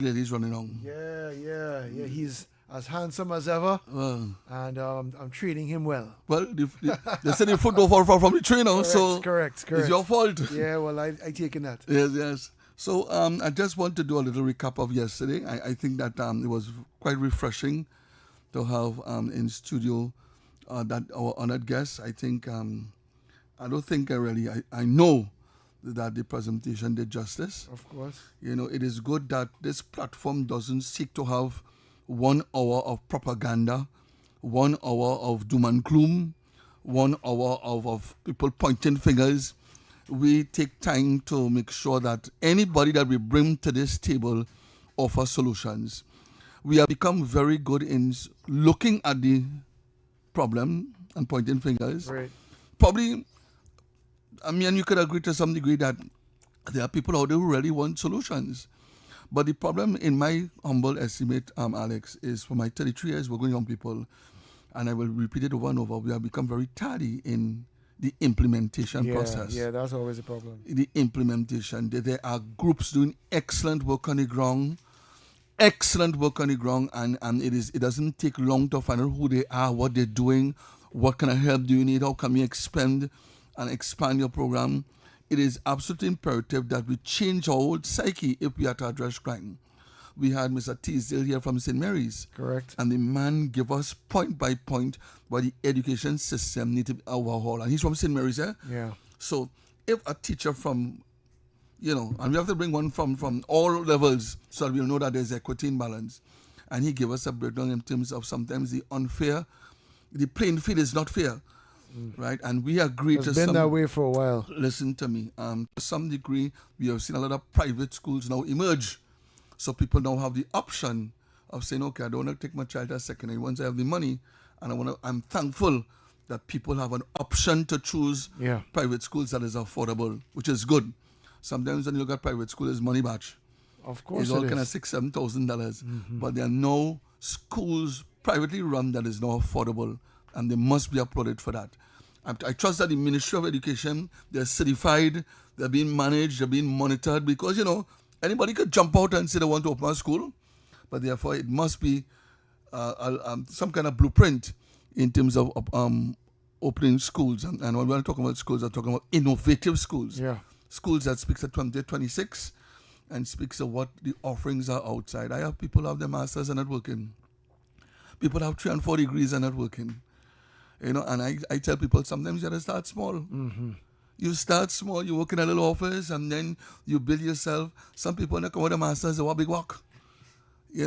Ladies running on. Yeah. He's as handsome as ever, and I'm treating him well. Well, they said the foot don't fall far from the tree now, so Correct. it's your fault. Yeah, well, I taken that. Yes. So I just want to do a little recap of yesterday. I think that it was quite refreshing to have in studio that our honored guest. I think I don't think I know that the presentation did justice. Of course. It is good that this platform doesn't seek to have 1 hour of propaganda, 1 hour of doom and gloom, 1 hour of people pointing fingers. We take time to make sure that anybody that we bring to this table offer solutions. We have become very good in looking at the problem and pointing fingers. Right. Probably, and you could agree to some degree that there are people out there who really want solutions. But the problem, in my humble estimate, Alex, is for my 33 years working on people, and I will repeat it over and over, we have become very tardy in the implementation process. Yeah, that's always a problem. The implementation. There are groups doing excellent work on the ground, and it doesn't take long to find out who they are, what they're doing, what kind of help do you need, how can we expand your program. It is absolutely imperative that we change our whole psyche if we are to address crime. We had Mr. Teasdale here from St. Mary's. Correct. And the man gave us point by point why the education system needs to be overhauled. And he's from St. Mary's, eh? Yeah. So if a teacher from, and we have to bring one from all levels so that we'll know that there's equity in balance. And he gave us a breakdown in terms of sometimes the playing field is not fair. Right, and we agree it's been that way for a while. Listen to me. To some degree, we have seen a lot of private schools now emerge. So people now have the option of saying, okay, I don't want to take my child to secondary once I have the money, and I'm thankful that people have an option to choose private schools that is affordable, which is good. Sometimes when you look at private school, it's money batch. Of course, it's all kind of $6,000-$7,000, but there are no schools privately run that is now affordable, and they must be applauded for that. I trust that the Ministry of Education, they're certified, they're being managed, they're being monitored, because, anybody could jump out and say they want to open a school, but therefore it must be some kind of blueprint in terms of opening schools. And when we're talking about schools, I'm talking about innovative schools. Yeah. Schools that speaks at 2026 and speaks of what the offerings are outside. I have people who have their masters and not working. People have 3 and 4 degrees and not working. And I tell people sometimes you have to start small. Mm-hmm. You start small, you work in a little office, and then you build yourself. Some people when they come with a master's, they want big work.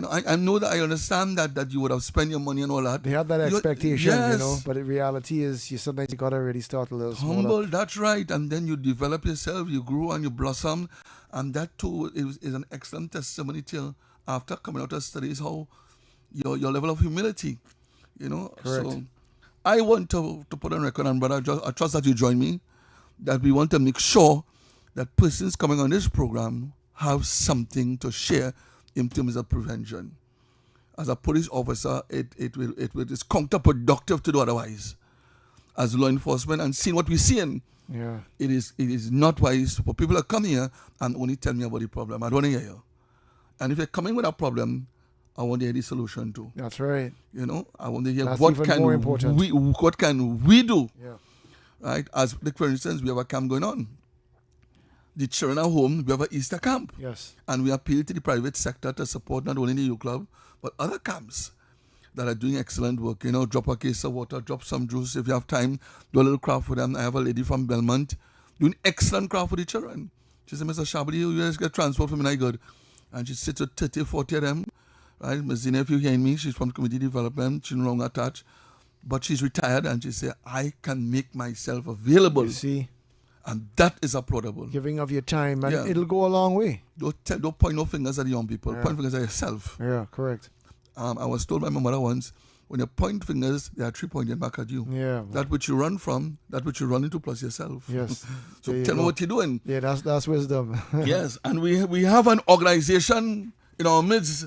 I know that I understand that you would have spent your money and all that. They have that expectation, yes. But the reality is sometimes you got to really start a little smaller. Humble, that's right. And then you develop yourself, you grow and you blossom. And that too is an excellent testimony till after coming out of studies, how your level of humility, Correct. So I want to put on record, and brother, I trust that you join me, that we want to make sure that persons coming on this program have something to share in terms of prevention. As a police officer, it is counterproductive to do otherwise. As law enforcement and seeing what we're seeing, it is not wise for people to come here and only tell me about the problem. I don't want to hear you. And if you're coming with a problem, I want to hear the solution too. That's right. I want to hear That's what even can more important. what can we do. Yeah. Right? As for instance, we have a camp going on. The children are home, we have an Easter camp. Yes. And we appeal to the private sector to support not only the youth club, but other camps that are doing excellent work. Drop a case of water, drop some juice. If you have time, do a little craft for them. I have a lady from Belmont doing excellent craft for the children. She said, Mr. Sharbodie, you guys get transport from me, good. And she sits with 30, 40 of them. Right? Ms. Zina, if you hear me, she's from community development, she's no longer attached. But she's retired and she said, I can make myself available. You see? And that is applaudable. Giving of your time, and it'll go a long way. Don't point no fingers at the young people. Point fingers at yourself. Yeah, correct. I was told by my mother once, when you point fingers, there are 3 pointing back at you. Yeah. That which you run from, that which you run into plus yourself. Yes. So tell me what you're doing. Yeah, that's wisdom. Yes, and we have an organization in our midst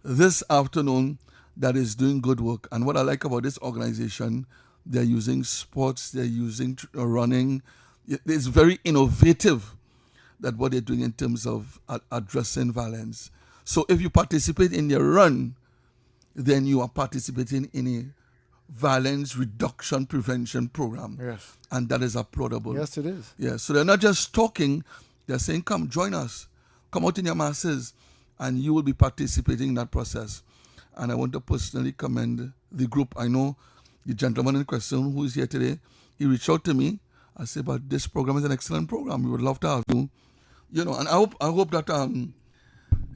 this afternoon that is doing good work. And what I like about this organization, they're using sports, they're using running. It's very innovative that what they're doing in terms of addressing violence. So if you participate in the run, then you are participating in a violence reduction prevention program. Yes. And that is applaudable. Yes, it is. Yes. So they're not just talking, they're saying, come, join us. Come out in your masses, and you will be participating in that process. And I want to personally commend the group. I know the gentleman in question who is here today, he reached out to me. I said, but this program is an excellent program. We would love to have you. You know, and I hope that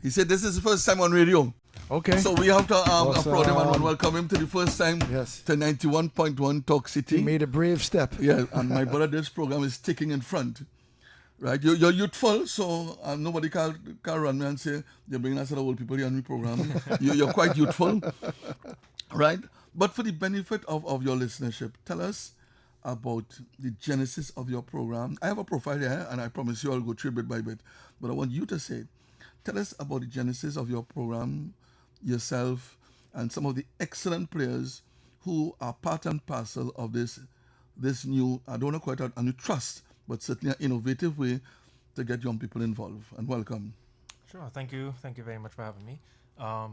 he said this is the first time on radio. Okay. So we have to applaud him and welcome him to the first time to 91.1 Talk City. He made a brave step. Yeah, and my brother, this program is taking in front. Right? You're youthful, so nobody can run me and say, you're bringing us a lot of old people here on the program. You're quite youthful. Right? But for the benefit of your listenership, tell us about the genesis of your program. I have a profile here, and I promise you I'll go through bit by bit. But I want you to say, tell us about the genesis of your program, yourself, and some of the excellent players who are part and parcel of this new, I don't know quite a new trust, but certainly an innovative way to get young people involved. And welcome. Sure, thank you. Thank you very much for having me. I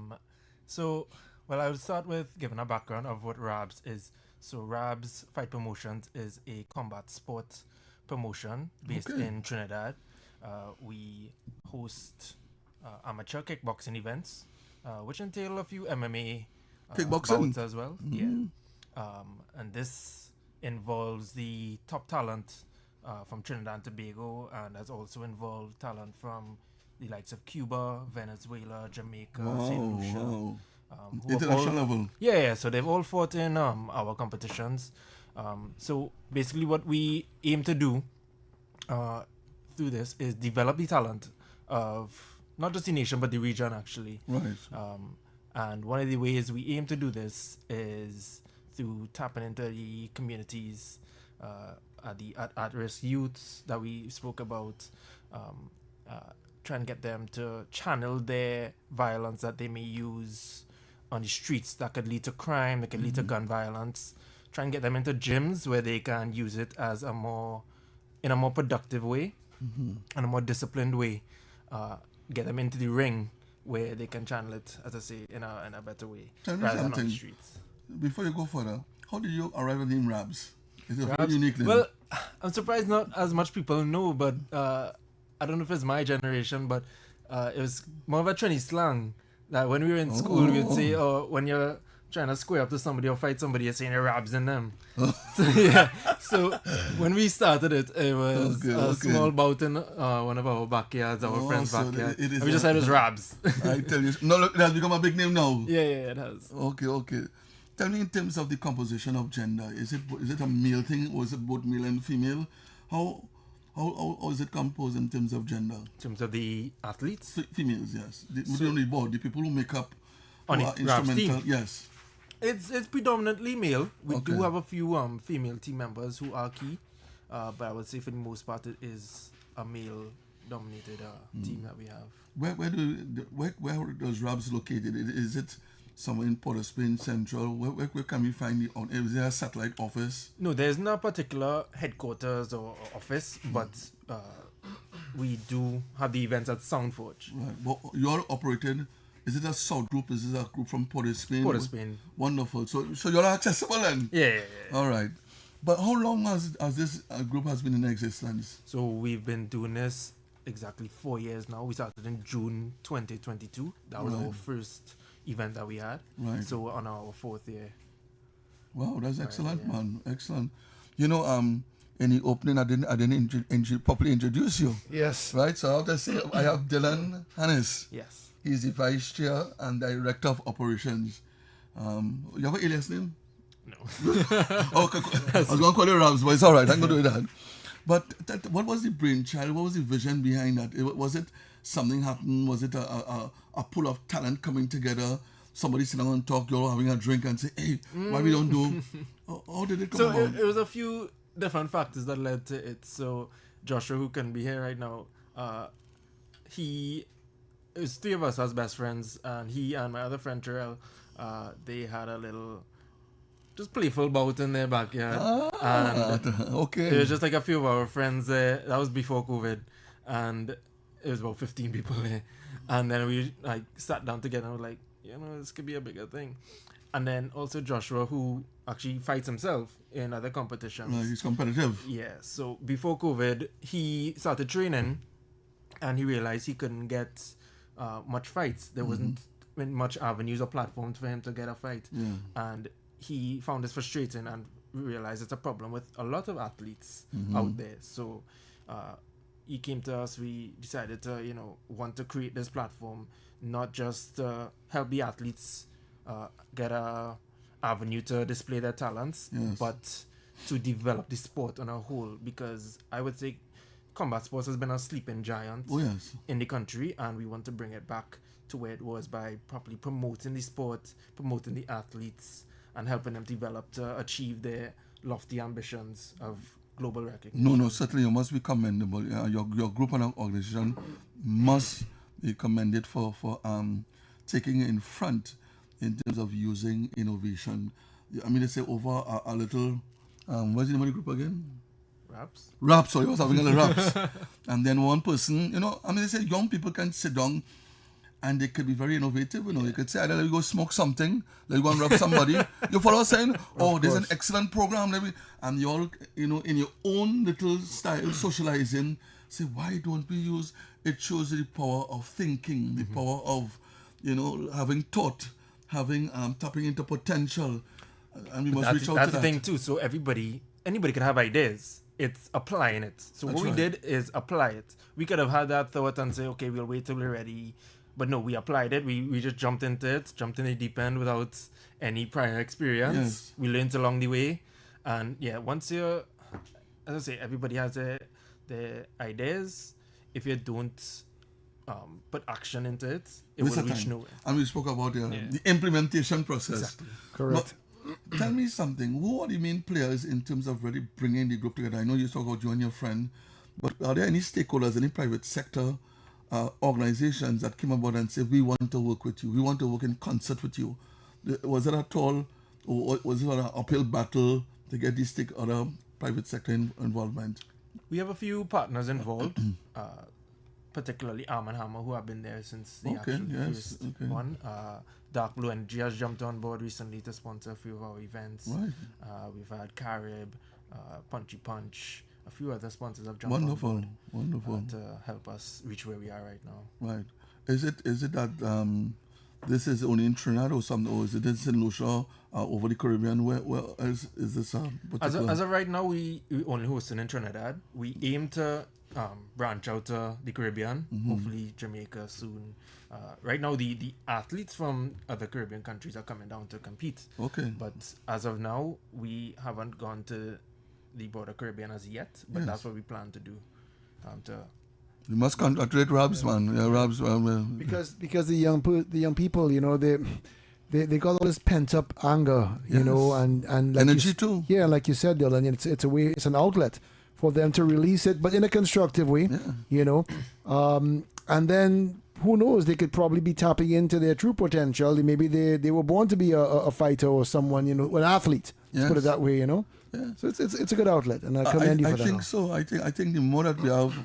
would start with giving a background of what RABS is. So RABS Fight Promotions is a combat sport promotion based in Trinidad. We host amateur kickboxing events, which entail a few MMA kickboxing bouts as well. Yeah, and this involves the top talent from Trinidad and Tobago, and has also involved talent from the likes of Cuba, Venezuela, Jamaica, St. Lucia. Wow. International level. Yeah, so they've all fought in our competitions. So basically what we aim to do through this is develop the talent of not just the nation but the region actually. Right. And one of the ways we aim to do this is through tapping into the communities, the at-risk youths that we spoke about, try and get them to channel their violence that they may use on the streets that could lead to crime, that could lead to gun violence. Try and get them into gyms where they can use it as in a more productive way and a more disciplined way. Get them into the ring where they can channel it, as I say, in a better way. Tell me rather than on something. the streets. Before you go further, how did you arrive at the name RABS? Is it a very Perhaps- unique name? Well, I'm surprised not as much people know, but I don't know if it's my generation, but it was more of a Trini slang. That when we were in school, we would say, when you're trying to square up to somebody or fight somebody, you're saying RABS in them. So when we started it, it was a small bout in one of our backyards, our friend's backyard. It is And we just said it was RABS. I tell you. No, look, it has become a big name now. Yeah, it has. Okay. Tell me in terms of the composition of gender, is it a male thing or is it both male and female? How is it composed in terms of gender? In terms of the athletes? Females, yes. On the board, the people who make up, On who the are RABS instrumental, team? yes. It's predominantly male. We do Okay. have a few female team members who are key, but I would say for the most part it is a male-dominated team that we have. Where does RABS located? Is it somewhere in Port of Spain Central? Where can we find it? Is there a satellite office? No, there's no particular headquarters or office, but we do have the events at Soundforge. Right. But you are operated. Is it a South group? Is it a group from Port of Spain? Port of Spain. Wonderful. So you're accessible then? Yeah. All right. But how long has this group has been in existence? So we've been doing this exactly 4 years now. We started in June 2022. That was our first event that we had. Right. So we're on our 4th year. Wow, that's excellent, yeah. man. Excellent. You know, in the opening, I didn't properly introduce you. Yes. Right. So I have to say, I have Dylan Hannes. Yes. He's the vice chair and director of operations. You have an alias name? No. Okay. I was going to call you Rams, but it's all right. I'm going to do that. But what was the brainchild? What was the vision behind that? Was it something happened? Was it a pool of talent coming together? Somebody sitting down and talk, you're all having a drink and say, hey, why we don't do? How did it come So about? it was a few different factors that led to it. So Joshua, who can be here right now, it was 3 of us as best friends, and he and my other friend Terrell, they had a little just playful bout in their backyard. And Okay. it was just like a few of our friends there. That was before COVID, and it was about 15 people there. And then we like sat down together and were like, this could be a bigger thing. And then also Joshua, who actually fights himself in other competitions. He's competitive. Yeah. So before COVID, he started training, and he realized he couldn't get much fights. There wasn't much avenues or platforms for him to get a fight. Yeah. And he found this frustrating and realized it's a problem with a lot of athletes out there. So he came to us. We decided to, want to create this platform, not just to help the athletes get a avenue to display their talents, but to develop the sport on a whole. Because I would say combat sports has been a sleeping giant in the country, and we want to bring it back to where it was by properly promoting the sport, promoting the athletes, and helping them develop to achieve their lofty ambitions of global recognition. No, certainly you must be commendable. Your group and organization must be commended for taking it in front in terms of using innovation. I mean, they say over a little, what's the name of the group again? Raps, so he was having a little raps. And then one person, they say young people can sit down and they could be very innovative. You could say, let me go smoke something, let me go and rub somebody. You follow saying, there's an excellent program. And you all, in your own little style, socializing, say, why don't we use, it shows the power of thinking, the power of, having thought, having, tapping into potential. And we must reach out to that. That's the thing too. So anybody can have ideas. It's applying it. So what we did is apply it. We could have had that thought and say, okay, we'll wait till we're ready. But no, we applied it. We just jumped into it, jumped in the deep end without any prior experience. Yes. We learned along the way. And once you're, as I say, everybody has their ideas. If you don't put action into it, it will reach nowhere. And we spoke about the implementation process. Exactly. Correct. But tell me something. Who are the main players in terms of really bringing the group together? I know you talk about you and your friend, but are there any stakeholders, any private sector organizations that came about and said, we want to work with you, we want to work in concert with you? Was it at all, or was it an uphill battle to get this other private sector involvement? We have a few partners involved, particularly Arm & Hammer, who have been there since the first one. Dark Blue Energy has jumped on board recently to sponsor a few of our events. Right. We've had Carib, Punchy Punch, a few other sponsors have jumped on board. Wonderful. To help us reach where we are right now. Right. Is it that this is only in Trinidad or something, or is it in St. Lucia over the Caribbean? Where is this particular? As of right now, we only hosting in Trinidad. We aim to branch out to the Caribbean, hopefully Jamaica soon. Right now, the athletes from other Caribbean countries are coming down to compete. Okay. But as of now, we haven't gone to the border Caribbean as yet, but that's what we plan to do. You must congratulate Rabs, man. Yeah, Rabs. Because the young people, they got all this pent up anger, and like energy too. Yeah, like you said, Dylan, it's a way, it's an outlet for them to release it, but in a constructive way. Yeah. And then who knows? They could probably be tapping into their true potential. Maybe they were born to be a fighter or someone, an athlete. Let's put it that way, Yeah. So it's a good outlet, and I commend you for that. I think so. I think the more that we have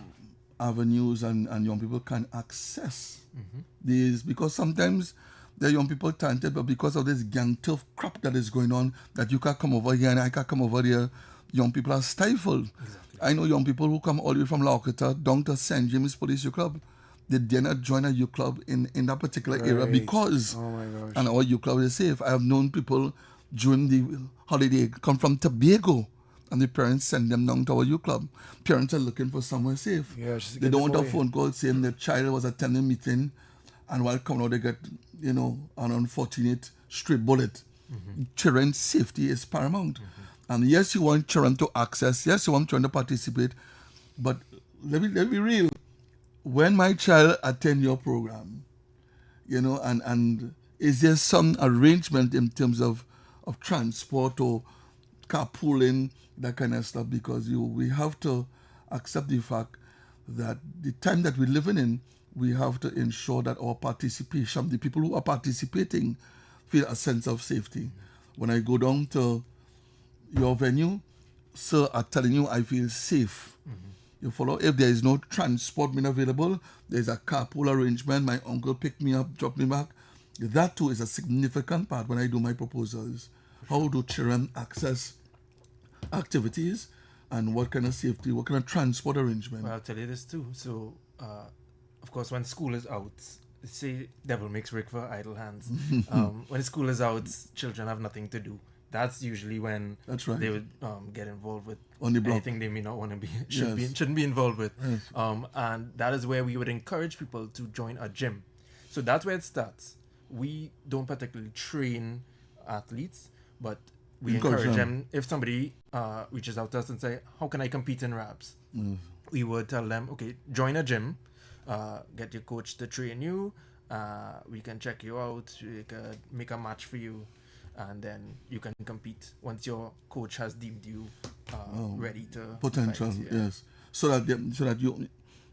avenues and young people can access these, because sometimes the young people talented, but because of this gang turf crap that is going on, that you can come over here and I can come over there, young people are stifled. Exactly. I know young people who come all the way from Laukata down to St. James Police Youth Club. They dare not join a youth club in that particular area because and our youth club is safe. I have known people during the holiday come from Tobago and the parents send them down to our youth club. Parents are looking for somewhere safe. Yeah, they don't want a phone call saying their child was attending a meeting and while coming out they get, an unfortunate stray bullet. Children's safety is paramount. And yes, you want children to access, yes, you want children to participate, but let me be real. When my child attend your program, and is there some arrangement in terms of transport or carpooling, that kind of stuff? Because we have to accept the fact that the time that we're living in, we have to ensure that our participation, the people who are participating, feel a sense of safety. When I go down to your venue, sir, are telling you I feel safe. You follow? If there is no transport being available, there's a carpool arrangement. My uncle pick me up, drop me back. That too is a significant part when I do my proposals. How do children access activities and what kind of safety, what kind of transport arrangement? Well, I'll tell you this too. So, of course, when school is out, say devil makes work for idle hands. When school is out, children have nothing to do. That's usually when That's right. they would get involved with On the block. anything they may not want to be, Yes. shouldn't be involved with. Yes. And that is where we would encourage people to join a gym. So that's where it starts. We don't particularly train athletes, but we encourage them. If somebody reaches out to us and say, how can I compete in RABs? We would tell them, okay, join a gym, get your coach to train you, we can check you out, we could make a match for you, and then you can compete once your coach has deemed you ready to Potential, fight. yes. So that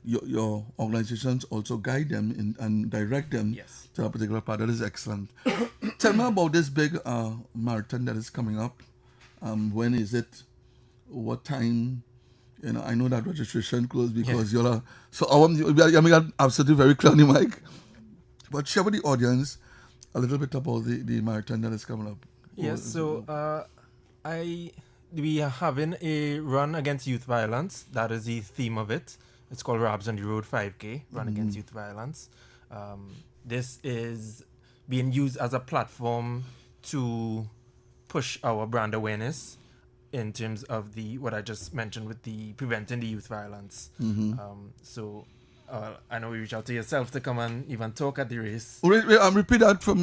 your organizations also guide them and direct them Yes. to a particular part. That is excellent. Tell me about this big marathon that is coming up. When is it? What time? You know, I know that registration closed because you're a... So I mean, I'm absolutely very clear on the mic. But share with the audience a little bit about the marathon that is coming up. Yes, so we are having a run against youth violence. That is the theme of it. It's called Rabs on the Road 5K, Run Against Youth Violence. This is being used as a platform to push our brand awareness in terms of what I just mentioned with the preventing the youth violence. So I know we reach out to yourself to come and even talk at the race. Wait, repeat that from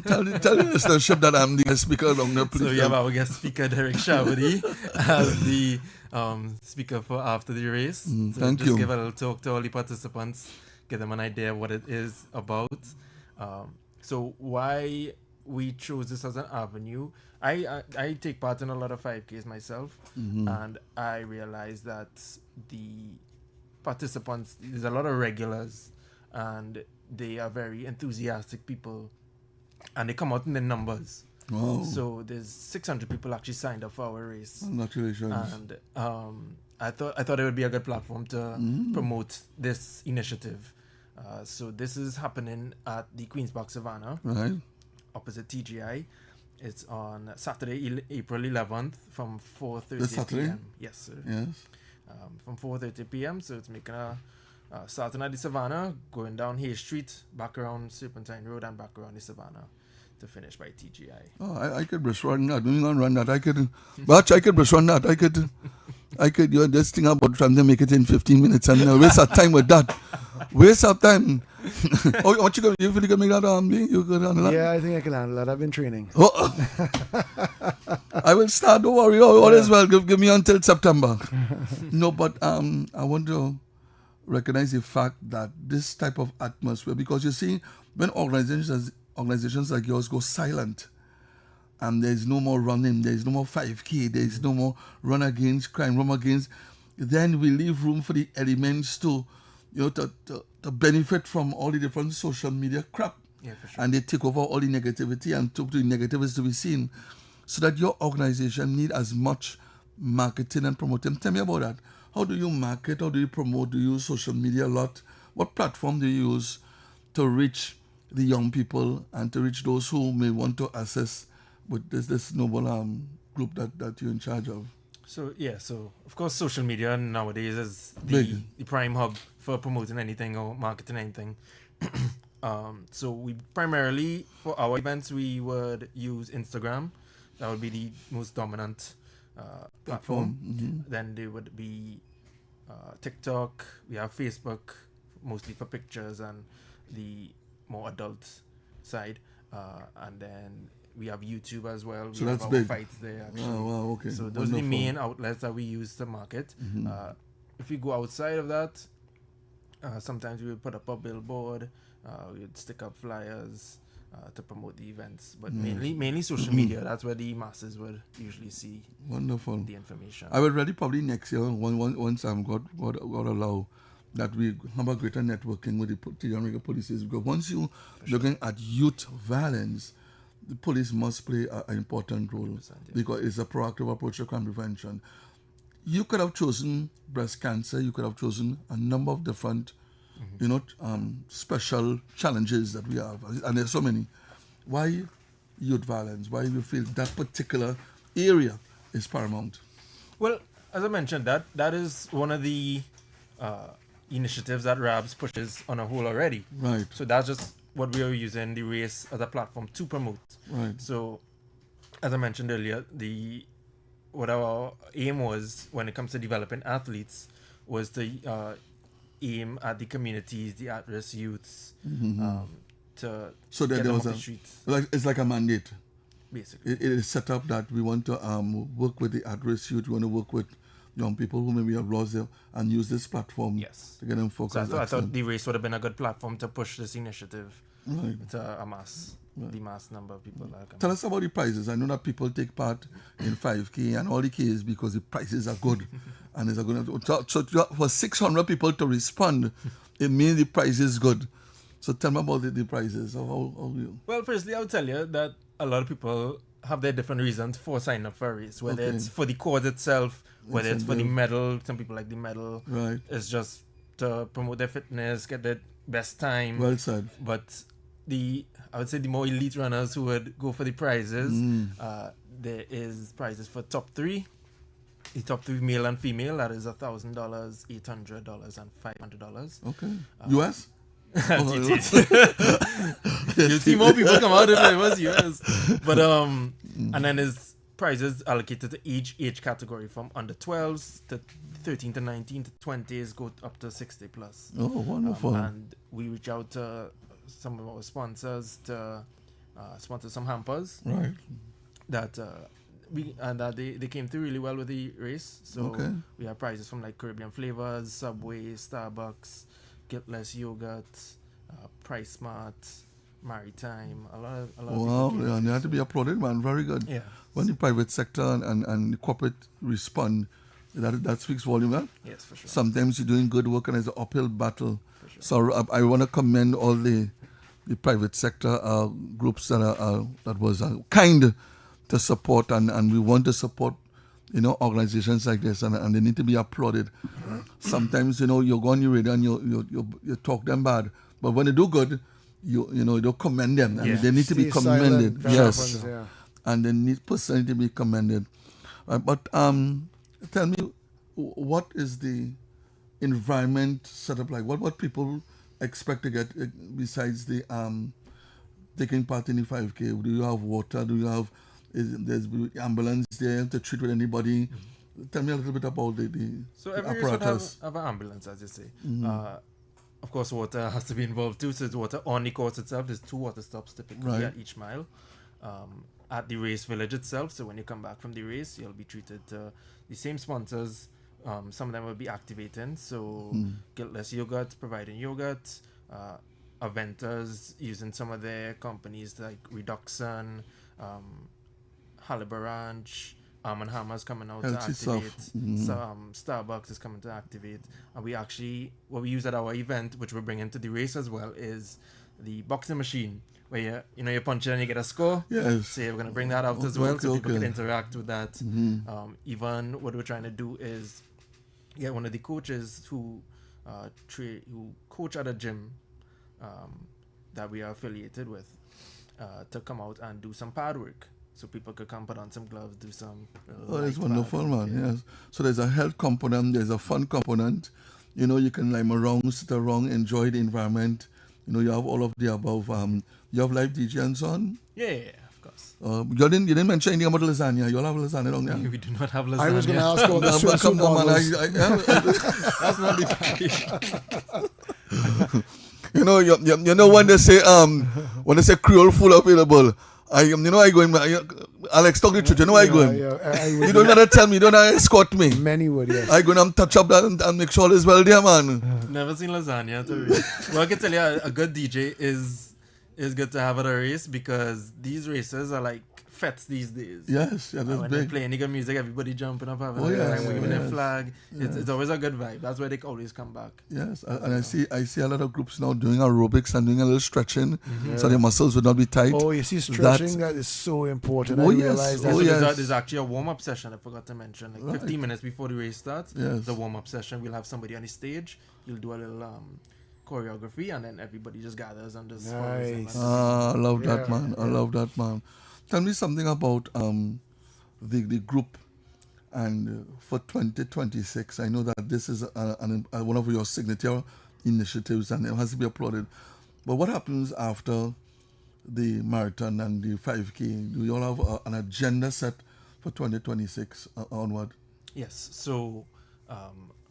tell the listenership that I'm the guest speaker along there, please. So we have our guest speaker, Derrick Sharbodie, as the speaker for after the race. So thank just you. give a little talk to all the participants, get them an idea of what it is about. So why we chose this as an avenue. I take part in a lot of 5Ks myself, and I realized that the participants, there's a lot of regulars, and they are very enthusiastic people, and they come out in their numbers. Wow. So there's 600 people actually signed up for our race. Congratulations. And I thought it would be a good platform to promote this initiative. So this is happening at the Queen's Park Savannah, Right. opposite TGI. It's on Saturday, April 11th from 4:30 This Saturday? p.m. Yes, sir. Yes. From 4:30 p.m. So it's making a starting at the Savannah, going down Hay Street, back around Serpentine Road, and back around the Savannah to finish by TGI. Oh, I could brush run that. Don't even run that. I could brush run that. I could. You're just thinking about trying to make it in 15 minutes and waste our time with that. Waste our time. Oh, what you feel you can make that you could handle that? Yeah, I think I can handle that. I've been training. Oh. I will start. Don't worry. All is well. Give me until September. No, but I want to recognize the fact that this type of atmosphere, because you see, when organizations like yours go silent, and there's no more running, there's no more 5K, there's no more run against crime, run against, then we leave room for the elements to benefit from all the different social media crap. Yeah, for sure. And they take over all the negativity and the negativity to be seen. So that your organization need as much marketing and promoting. Tell me about that. How do you market? How do you promote? Do you use social media a lot? What platform do you use to reach the young people and to reach those who may want to access with this noble group that you're in charge of? So of course social media nowadays is Big. the prime hub for promoting anything or marketing anything. So we primarily, for our events, we would use Instagram. That would be the most dominant platform. Then there would be TikTok. We have Facebook, mostly for pictures and the more adult side. And then we have YouTube as well. So we that's have big. our fights there, actually. Oh, wow, okay. So those are the main outlets that we use to market. If we go outside of that, sometimes we would put up a billboard. We would stick up flyers to promote the events, but mainly social media. That's where the masses would usually see Wonderful. the information. I will ready probably next year once God allow that we have a greater networking with the Jamaica polices, because once you looking at youth violence, the police must play an important role, because it's a proactive approach to crime prevention. you could have chosen breast cancer. You could have chosen a number of different, special challenges that we have, and there's so many. Why youth violence? Why you feel that particular area is paramount? Well, as I mentioned, that is one of the initiatives that RABS pushes on a whole already. Right. So that's just what we are using the race as a platform to promote. Right. So, as I mentioned earlier, what our aim was when it comes to developing athletes was to aim at the communities, the at-risk youths, to So that get there them was off the streets, it's like a mandate. basically. It is set up that we want to work with the at-risk youth. We want to work with young people who maybe have lost them and use this platform Yes. to get them So focused. I thought the race would have been a good platform to push this initiative Right. to amass the mass number of people that come. Tell us about the prizes. I know that people take part in 5K and all the Ks because the prizes are good. And it's a good. So for 600 people to respond, it means the prize is good. So tell me about the prizes. How you? Well, firstly, I would tell you that a lot of people have their different reasons for signing up for a race, whether Okay. it's for the cause itself, whether it's for the Incentive. medal. Some people like the medal. Right. It's just to promote their fitness, get the best time. Well said. But I would say the more elite runners who would go for the prizes, there is prizes for top three. The top three, male and female, that is $1,000, $800, and $500. Okay. US? You see more people come out if it was US. But and then there's prizes allocated to each age category from under 12s to 13 to 19 to 20s, go up to 60 plus. Oh, wonderful. And we reach out to some of our sponsors to sponsor some hampers Right. that they came through really well with the race. So Okay. we have prizes from like Caribbean Flavors, Subway, Starbucks, Guiltless Yogurt, Price Smart, Maritime. A lot of Wow, people came yeah, through, they have to so- be applauded, man. Very good. Yeah. When the private sector and the corporate respond, that speaks volume. Huh? Yes, for sure. Sometimes you're doing good work and it's an uphill battle. For sure. So I want to commend all the private sector groups that was kind to support, and we want to support organizations like this, and they need to be applauded. Sometimes you go on your radio and you talk them bad, but when they do good, you don't commend them, and Yeah. they need to be Stay silent, commended. very Yes, often, yeah. and they need personally to be commended. But tell me, what is the environment set up like? What people expect to get besides the taking part in the 5K? Do you have water? Do you have there's ambulance there to treat with anybody? Tell me a little bit about the So the every race would apparatus. have an ambulance, as you say. Of course, water has to be involved too. So it's water on the course itself. There's 2 water stops typically Right. at each mile. At the race village itself. So when you come back from the race, you'll be treated to the same sponsors. Some of them will be activating. So Guiltless Yogurt providing yogurt. Aventers using some of their companies like Reduxon, Haliber Ranch, Arm & Hammer's coming out Healthy to stuff. activate. Starbucks is coming to activate. And we actually, what we use at our event, which we're bringing to the race as well, is the boxing machine, where you punch it and you get a score. Yes. So we're going to bring that out as well, so people can interact with that. Even what we're trying to do is get one of the coaches who coach at a gym that we are affiliated with to come out and do some pad work. So people could come put on some gloves, do some. Oh, that's light wonderful, pad. man. Yeah. Yes. So there's a health component, there's a fun component. You can lime around, sit around, enjoy the environment. You have all of the above. You have live DJ and so on. Yeah, of course. You didn't mention anything about lasagna. You all have lasagna down there. We do not have lasagna. I was going to ask about the Come swimsuit down, man. models. That's not the package. You know when they say Creole food available. I go in. Alex, talk the truth. You know I go in. Yeah, You don't gotta tell me. You don't gotta escort me. Many would, yes. I go and touch up that and make sure all is well there, man. Never seen lasagna. Well, I can tell you, a good DJ is good to have at a race, because these races are like fets these days. Yes, yeah, that's When they're big. playing nigga music, everybody jumping up, having Oh, a good yes, time, waving their yes, flag. yes. It's always a good vibe. That's why they always come back. Yes, and I see a lot of groups now doing aerobics and doing a little stretching, Mm-hmm. so their muscles would not be tight. Oh, you see, stretching, that is so important. Oh, I yes. realize that. Oh, So yes. there's actually a warm-up session I forgot to mention. Like Right. 15 minutes before the race starts, Yes. the warm-up session. We'll have somebody on the stage. You'll do a little choreography, and then everybody just gathers and just follows them. Nice. I love that, Yeah, man. I love that, man. Tell me something about the group and for 2026. I know that this is one of your signature initiatives and it has to be applauded. But what happens after the marathon and the 5K? Do you all have an agenda set for 2026 onward? Yes. So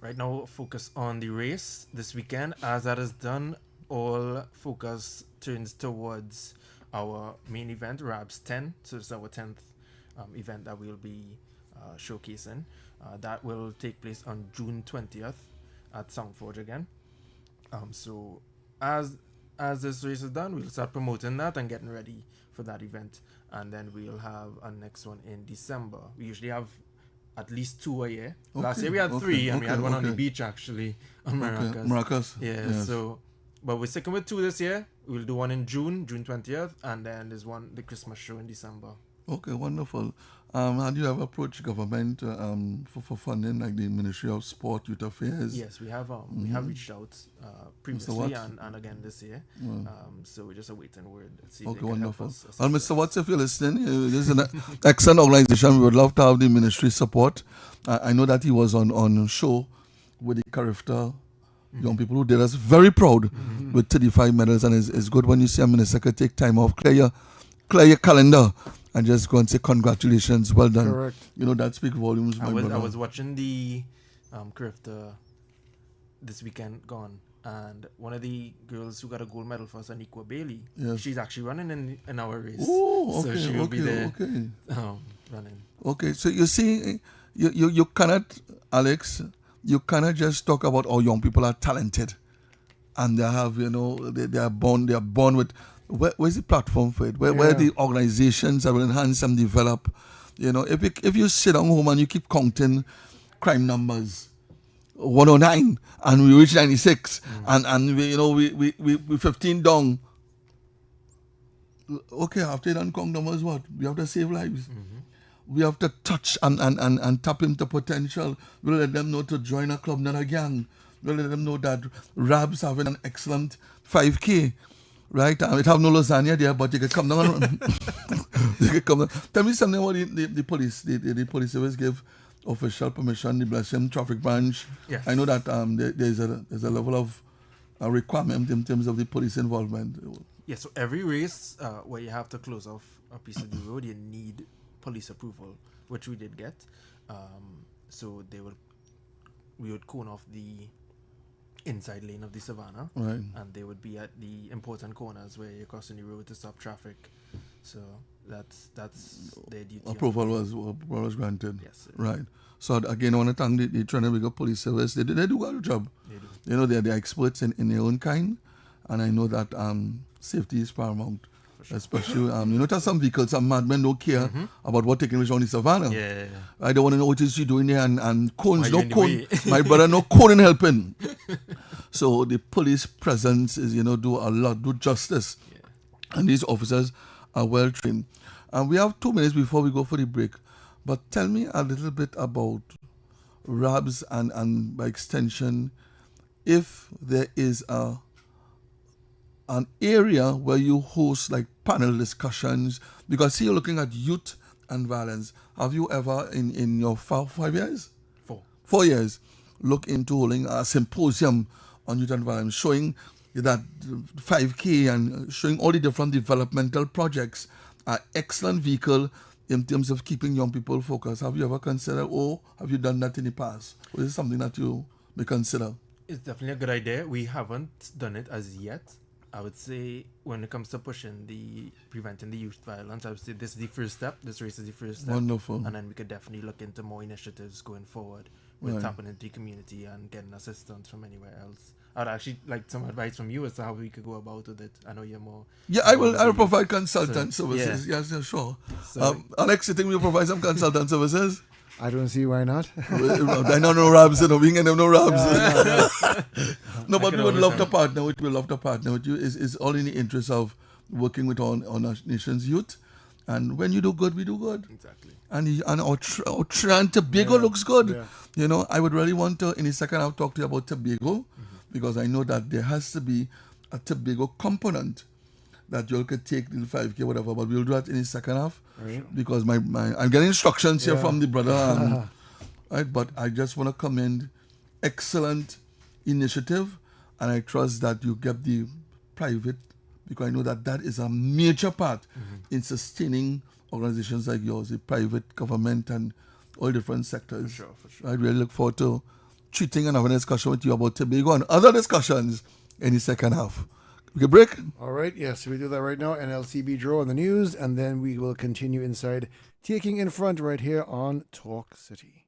right now, focus on the race this weekend. As that is done, all focus turns towards our main event, Rabs 10. So it's our 10th event that we'll be showcasing. That will take place on June 20th at Soundforge again. So as this race is done, we'll start promoting that and getting ready for that event. And then we'll have a next one in December. We usually have at least 2 a year. Last year we had 3, and we had one on the beach actually on Maracas. Maracas. Yeah, Yes. so but we're sticking with 2 this year. We'll do one in June 20th, and then there's one, the Christmas show in December. Okay, wonderful. Had you ever approached government for funding, like the Ministry of Sport, Youth Affairs? Yes, we have reached out previously Watts? and again this year. So we're just awaiting word. See if Okay, they can help wonderful. us Well, assist Mr. Watts, if you're listening, this is an excellent organization. We would love to have the ministry support. I know that he was on show with the Carifta young people who did us very proud with 35 medals, and it's good when you see a minister could take time off, clear your calendar, and just go and say congratulations, well done. Correct. You know, that speaks volumes. I my brother. was watching the Carifta this weekend gone, and one of the girls who got a gold medal for us, Aniqua Bailey, Yes. she's actually running in our race. Oh, okay, so she will be there okay. running. Okay, so you see, you cannot, Alex, you cannot just talk about how young people are talented, and they have, they are born with. Where's the platform for it? Where are the organizations that will enhance and develop? If you sit down home and you keep counting crime numbers, 109, and we reach 96, and we 15 down. Okay, after you done count numbers, what? We have to save lives. We have to touch and tap into potential. We'll let them know to join a club, not a gang. We'll let them know that Rabs having an excellent 5K. Right? It have no lasagna there, but you can come down. You can come down. Tell me something about the police. The police service give official permission, the Blessing traffic branch. Yes. I know that there's a level of requirement in terms of the police involvement. Yeah, so every race where you have to close off a piece of the road, you need police approval, which we did get. So we would cone off the inside lane of the Savannah, Right. and they would be at the important corners where you're crossing the road to stop traffic. So that's their duty. Approval was granted. Yes. Right. So again, I want to thank the Trinidad Police Service. They do a good job. They do. They're experts in their own kind, and I know that safety is paramount. Sure. Especially, there's some vehicles, some madmen don't care about what taking place on the Savannah. Yeah. I don't want to know what is she doing there, and cones, Why no you in the cone. way? My brother, no cone helping. So the police presence is, do a lot, do justice. Yeah. And these officers are well trained. And we have 2 minutes before we go for the break. But tell me a little bit about Rabs and by extension, if there is an area where you host like panel discussions, because see, you're looking at youth and violence. Have you ever in your 5 years? 4 years, look into holding a symposium on youth and violence, showing that 5K and showing all the different developmental projects are excellent vehicle in terms of keeping young people focused? Have you ever considered, or have you done that in the past? Or is it something that you may consider? It's definitely a good idea. We haven't done it as yet. I would say when it comes to preventing the youth violence, I would say this is the first step. This race is the first step. Wonderful. And then we could definitely look into more initiatives going forward with Right. tapping into the community and getting assistance from anywhere else. I'd actually like some advice from you as to how we could go about with it. I know you're more... Yeah, I will more provide consultant So, services. Yes, yeah, sure. So- Alex, you think we'll provide some consultant services? I don't see why not. I know no Rabs, we ain't getting no Rabs. No, but can we would always love to help. partner with. We love to partner with you. It's all in the interest of working with our nation's youth. And when you do good, we do good. Exactly. And our Trinidad and Tobago looks good. Yeah. You know, I would really want to, in the second half, talk to you about Tobago, because I know that there has to be a Tobago component that you all could take the 5K, whatever, but we'll do that in the second half. Right. Because I'm getting instructions here Yeah. from the brother. Right, but I just want to commend excellent initiative, and I trust that you get the private, because I know that is a major part in sustaining organizations like yours, the private, government, and all different sectors. For sure. I really look forward to treating and having a discussion with you about Tobago and other discussions in the second half. We can break? All right, yes, we do that right now. NLCB draw on the news, and then we will continue inside Taking in Front right here on Talk City.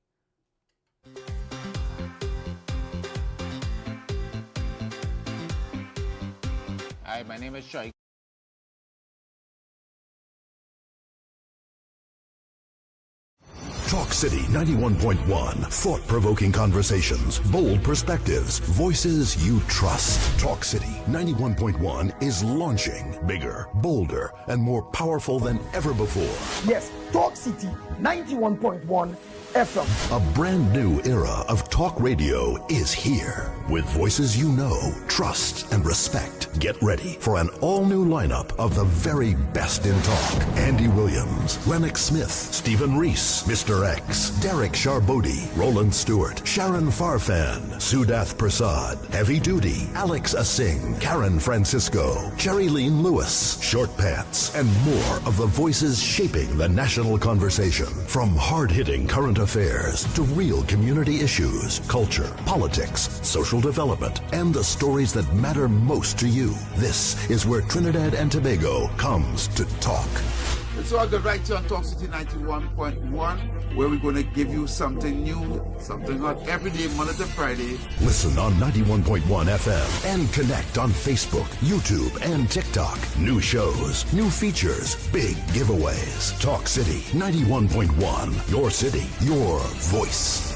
Hi, my name is Shaik. Talk City 91.1. Thought-provoking conversations, bold perspectives, voices you trust. Talk City 91.1 is launching bigger, bolder, and more powerful than ever before. Yes, Talk City 91.1 FM. A brand new era of talk radio is here. With voices you know, trust, and respect. Get ready for an all-new lineup of the very best in talk. Andy Williams, Lennox Smith, Stephen Reese, Mr. X, Derrick Sharbodie, Roland Stewart, Sharon Farfan, Sudath Prasad, Heavy Duty, Alex Asing, Karen Francisco, Cherry-Leen Lewis, Short Pants, and more of the voices shaping the national conversation. From hard-hitting current affairs to real community issues, culture, politics, social development, and the stories that matter most to you. This is where Trinidad and Tobago comes to talk. So I got right here on Talk City 91.1, where we're going to give you something new, something hot every day, Monday to Friday. Listen on 91.1 FM and connect on Facebook, YouTube, and TikTok. New shows, new features, big giveaways. Talk City 91.1. Your city, your voice.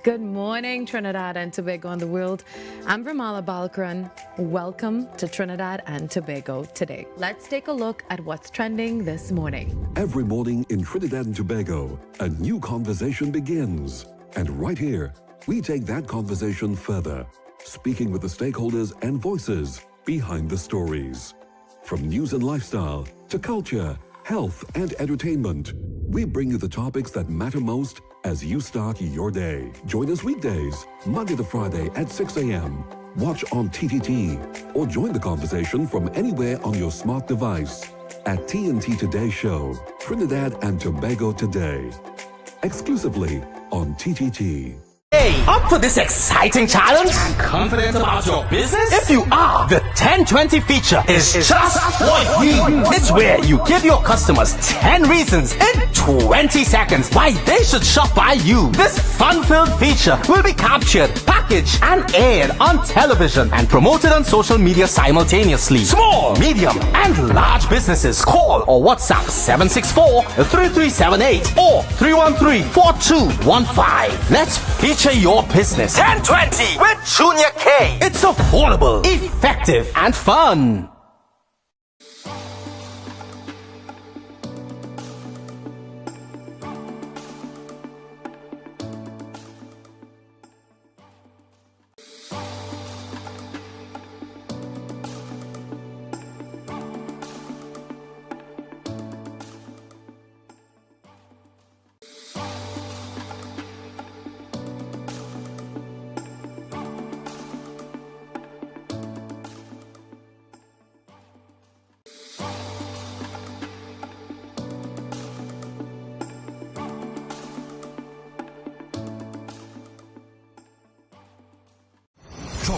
Good morning, Trinidad and Tobago and the world. I'm Ramala Balkaran. Welcome to Trinidad and Tobago today. Let's take a look at what's trending this morning. Every morning in Trinidad and Tobago, a new conversation begins. And right here, we take that conversation further, speaking with the stakeholders and voices behind the stories. From news and lifestyle to culture, health, and entertainment, we bring you the topics that matter most as you start your day. Join us weekdays, Monday to Friday at 6 a.m. Watch on TTT or join the conversation from anywhere on your smart device at TNT Today Show, Trinidad and Tobago Today, exclusively on TTT. Hey, up for this exciting challenge? And confident about your business? If you are, the 1020 feature is just for you. It's where you give your customers 10 reasons in 20 seconds why they should shop by you. This fun-filled feature will be captured, packaged, and aired on television and promoted on social media simultaneously. Small, medium, and large businesses call or WhatsApp 764-3378 or 313-4215. Let's feature your business. 1020 with Junior K. It's affordable, effective, and fun.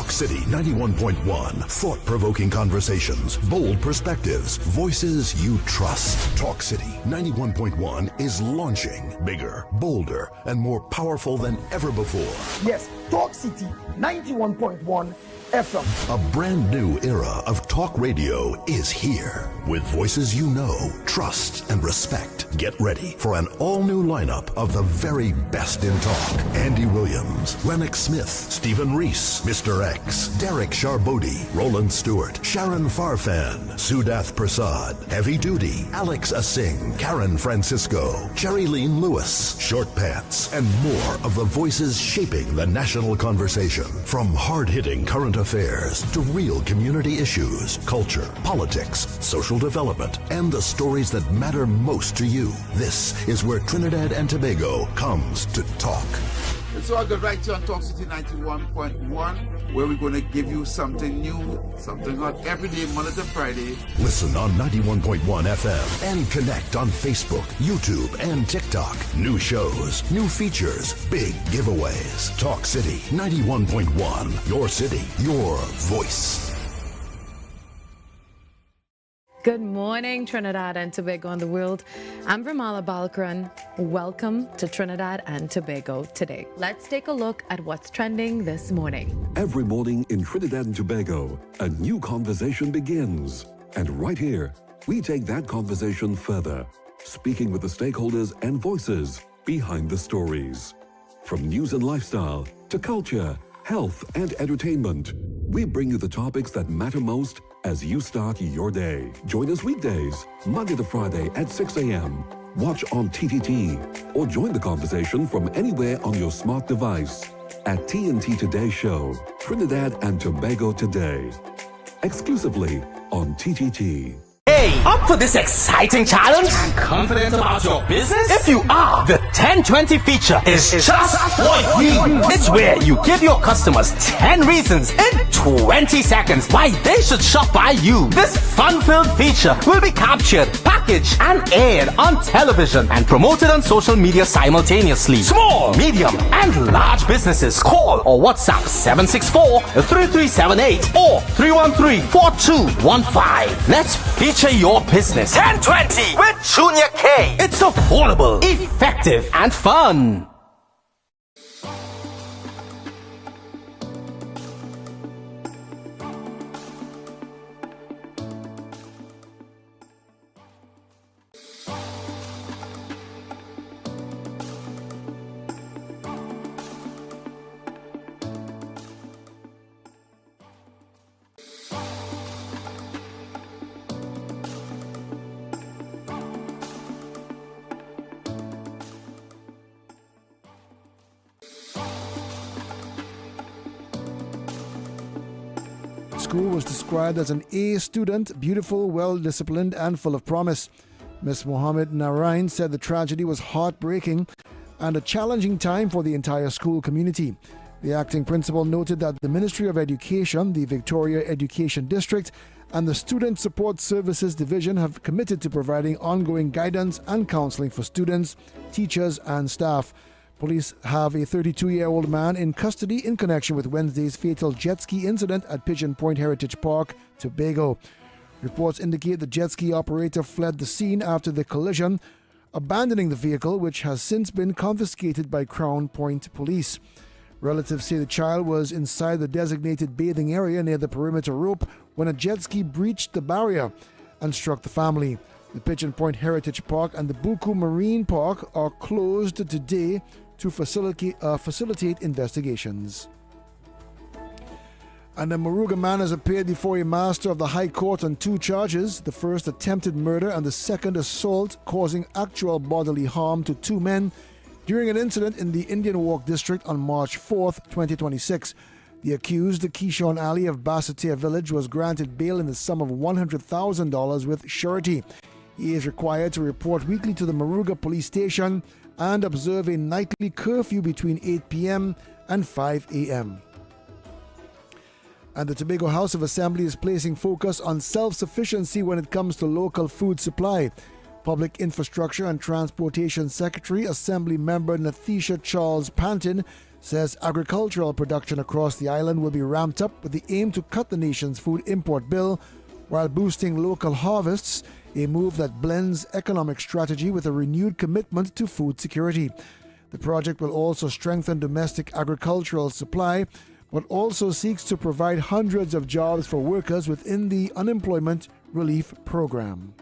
Talk City 91.1. Thought-provoking conversations, bold perspectives, voices you trust. Talk City 91.1 is launching bigger, bolder, and more powerful than ever before. Yes, Talk City 91.1 FM. A brand new era of talk radio is here. With voices you know, trust, and respect. Get ready for an all-new lineup of the very best in talk. Andy Williams, Lennox Smith, Stephen Reese, Mr. X, Derrick Sharbodie, Roland Stewart, Sharon Farfan, Sudath Prasad, Heavy Duty, Alex Asing, Karen Francisco, Cherry Lean Lewis, Short Pants, and more of the voices shaping the national conversation. From hard-hitting current affairs to real community issues, culture, politics, social development, and the stories that matter most to you. This is where Trinidad and Tobago comes to talk. It's all good right here on Talk City 91.1, where we're going to give you something new, something hot every day, Monday to Friday. Listen on 91.1 FM and connect on Facebook, YouTube, and TikTok. New shows, new features, big giveaways. Talk City 91.1. Your city, your voice. Good morning, Trinidad and Tobago and the world. I'm Ramala Balkaran. Welcome to Trinidad and Tobago today. Let's take a look at what's trending this morning. Every morning in Trinidad and Tobago, a new conversation begins. And right here, we take that conversation further, speaking with the stakeholders and voices behind the stories. From news and lifestyle to culture, health, and entertainment, we bring you the topics that matter most as you start your day. Join us weekdays, Monday to Friday at 6 a.m. Watch on TTT or join the conversation from anywhere on your smart device at TNT Today Show, Trinidad and Tobago Today. Exclusively on TTT. Hey, up for this exciting challenge? And confident about your business? If you are, the 1020 feature is just what you need. It's where you give your customers 10 reasons in 20 seconds why they should shop by you. This fun-filled feature will be captured, packaged, and aired on television and promoted on social media simultaneously. Small, medium, and large businesses call or WhatsApp 764-3378 or 313-4215. Let's feature your business. 1020 with Junior K. It's affordable, effective, and fun. School was described as an A student, beautiful, well-disciplined, and full of promise. Ms. Mohammed Narain said the tragedy was heartbreaking and a challenging time for the entire school community. The acting principal noted that the Ministry of Education, the Victoria Education District, and the Student Support Services Division have committed to providing ongoing guidance and counseling for students, teachers, and staff. Police have a 32-year-old man in custody in connection with Wednesday's fatal jet ski incident at Pigeon Point Heritage Park, Tobago. Reports indicate the jet ski operator fled the scene after the collision, abandoning the vehicle, which has since been confiscated by Crown Point Police. Relatives say the child was inside the designated bathing area near the perimeter rope when a jet ski breached the barrier and struck the family. The Pigeon Point Heritage Park and the Buku Marine Park are closed today to facilitate investigations. And a Moruga man has appeared before a master of the High Court on 2 charges, the first attempted murder and the second assault causing actual bodily harm to 2 men during an incident in the Indian Walk district on March 4th, 2026. The accused, Keyshawn Ali of Basseterre Village, was granted bail in the sum of $100,000 with surety. He is required to report weekly to the Moruga police station and observe a nightly curfew between 8 p.m. and 5 a.m. And the Tobago House of Assembly is placing focus on self-sufficiency when it comes to local food supply. Public Infrastructure and Transportation Secretary, Assembly Member Nathisha Charles Pantin, says agricultural production across the island will be ramped up with the aim to cut the nation's food import bill while boosting local harvests, a move that blends economic strategy with a renewed commitment to food security. The project will also strengthen domestic agricultural supply, but also seeks to provide hundreds of jobs for workers within the Unemployment Relief Program.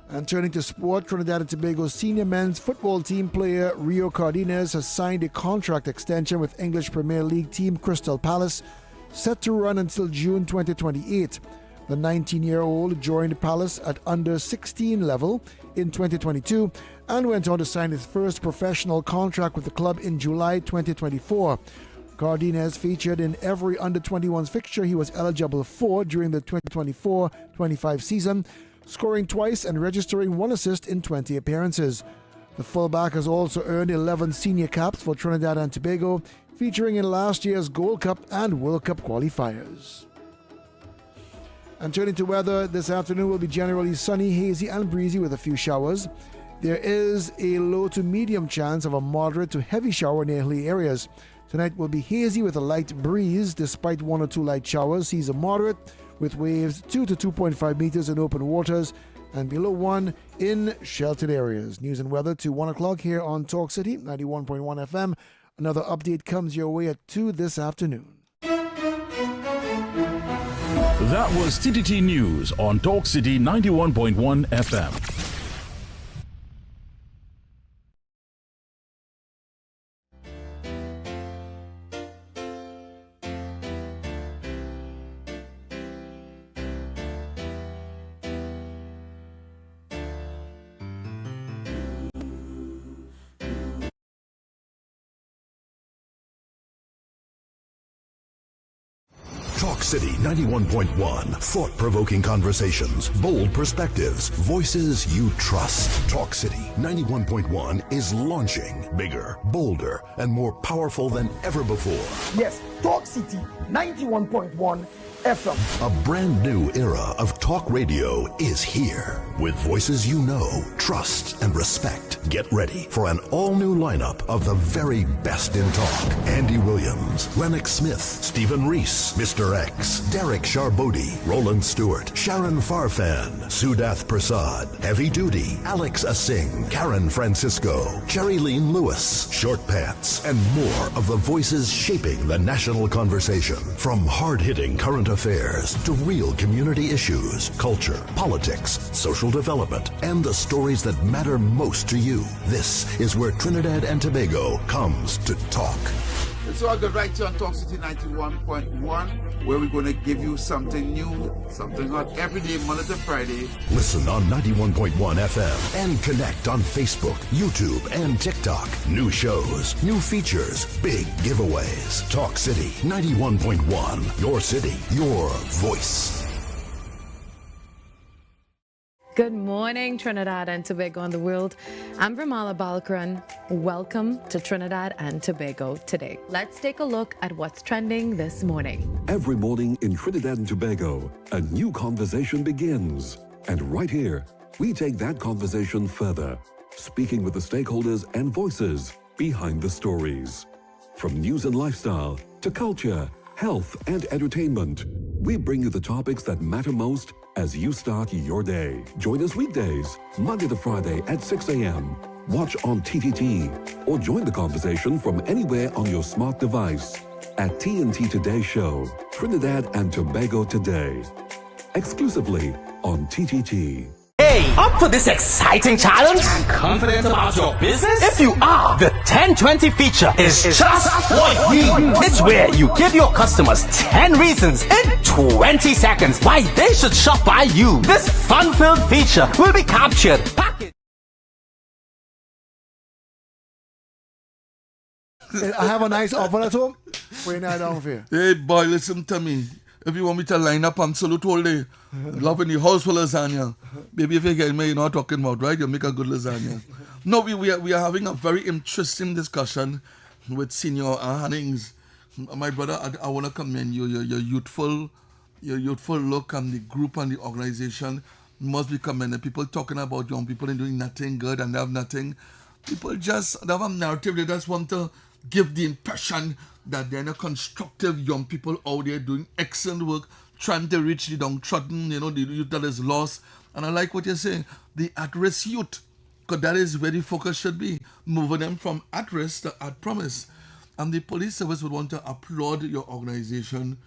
And turning to sport, Trinidad and Tobago's senior men's football team player Rio Cardenas has signed a contract extension with English Premier League team Crystal Palace, set to run until June 2028. The 19-year-old joined Palace at under 16 level in 2022 and went on to sign his first professional contract with the club in July 2024. Cardenas featured in every under-21s fixture he was eligible for during the 2024-25 season, scoring twice and registering 1 assist in 20 appearances. The fullback has also earned 11 senior caps for Trinidad and Tobago, featuring in last year's Gold Cup and World Cup qualifiers. And turning to weather, this afternoon will be generally sunny, hazy and breezy with a few showers. There is a low to medium chance of a moderate to heavy shower in hilly areas. Tonight will be hazy with a light breeze despite 1 or 2 light showers. Seas are moderate with waves 2 to 2.5 meters in open waters and below 1 in sheltered areas. News and weather to 1 o'clock here on Talk City 91.1 FM. Another update comes your way at 2 this afternoon. That was TTT News on Talk City 91.1 FM. Talk City 91.1. Thought-provoking conversations, bold perspectives, voices you trust. Talk City 91.1 is launching bigger, bolder, and more powerful than ever before. Yes, Talk City 91.1 FM. A brand new era of talk radio is here. With voices you know, trust, and respect. Get ready for an all-new lineup of the very best in talk. Andy Williams, Lennox Smith, Stephen Reese, Mr. X, Derrick Sharbodie, Roland Stewart, Sharon Farfan, Sudath Prasad, Heavy Duty, Alex Asing, Karen Francisco, Cherry Lean Lewis, Short Pants, and more of the voices shaping the national conversation. From hard-hitting current affairs to real community issues, culture, politics, social development, and the stories that matter most to you. This is where Trinidad and Tobago comes to talk. It's all good right here on Talk City 91.1, where we're going to give you something new, something hot every day, Monday to Friday. Listen on 91.1 FM and connect on Facebook, YouTube, and TikTok. New shows, new features, big giveaways. Talk City 91.1. Your city, your voice. Good morning, Trinidad and Tobago and the world. I'm Ramala Balkaran. Welcome to Trinidad and Tobago today. Let's take a look at what's trending this morning. Every morning in Trinidad and Tobago, a new conversation begins. And right here, we take that conversation further, speaking with the stakeholders and voices behind the stories. From news and lifestyle to culture, health, and entertainment, we bring you the topics that matter most as you start your day. Join us weekdays, Monday to Friday at 6 a.m. Watch on TTT or join the conversation from anywhere on your smart device at TNT Today Show, Trinidad and Tobago Today. Exclusively on TTT. Hey, up for this exciting challenge? And confident about your business? If you are, the 1020 feature is just what we need. It's where you give your customers 10 reasons in 20 seconds why they should shop by you. This fun-filled feature will be captured, packaged. I have a nice offer at home. We're not down here. Hey, boy, listen to me. If you want me to line up, I'm salute all day. Loving the house for lasagna. Baby, if you get me, you know what I'm talking about, right? You make a good lasagna. No, we are having a very interesting discussion with Senior Hannings. My brother, I want to commend you. Your youthful look and the group and the organization. must be commended. People talking about young people and doing nothing good and they have nothing. People just they have a narrative. They just want to give the impression that they're not constructive young people out there doing excellent work, trying to reach the downtrodden, the youth that is lost. And I like what you're saying, the at-risk youth, because that is where the focus should be, moving them from at-risk to at-promise. And the police service would want to applaud your organization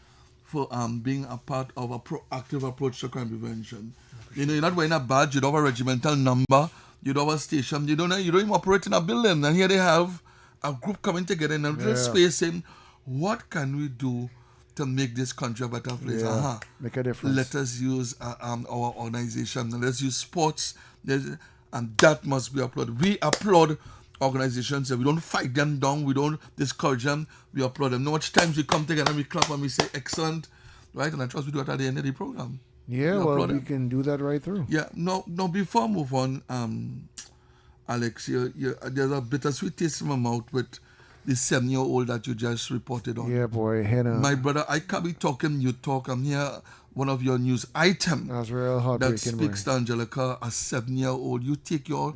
for being a part of a proactive approach to crime prevention. You're not wearing a badge, you don't have a regimental number, you don't have a station, you don't even operate in a building. And here they have a group coming together in a little space saying, what can we do to make this country a better place? Make a difference. Let us use our organization, let's use sports, and that must be applauded. We applaud organizations, we don't fight them down, we don't discourage them, we applaud them. No much times we come together and we clap and we say excellent, right? And I trust we do it at the end of the program. Yeah, we can do that right through. Yeah, no, before I move on, Alex, there's a bittersweet taste in my mouth with the 7-year-old that you just reported on. Yeah, boy, Hannah. My brother, I can't be talking, you talk, I'm here, one of your news item. That's real heartbreaking. That speaks to Angelica, a 7-year-old. You take your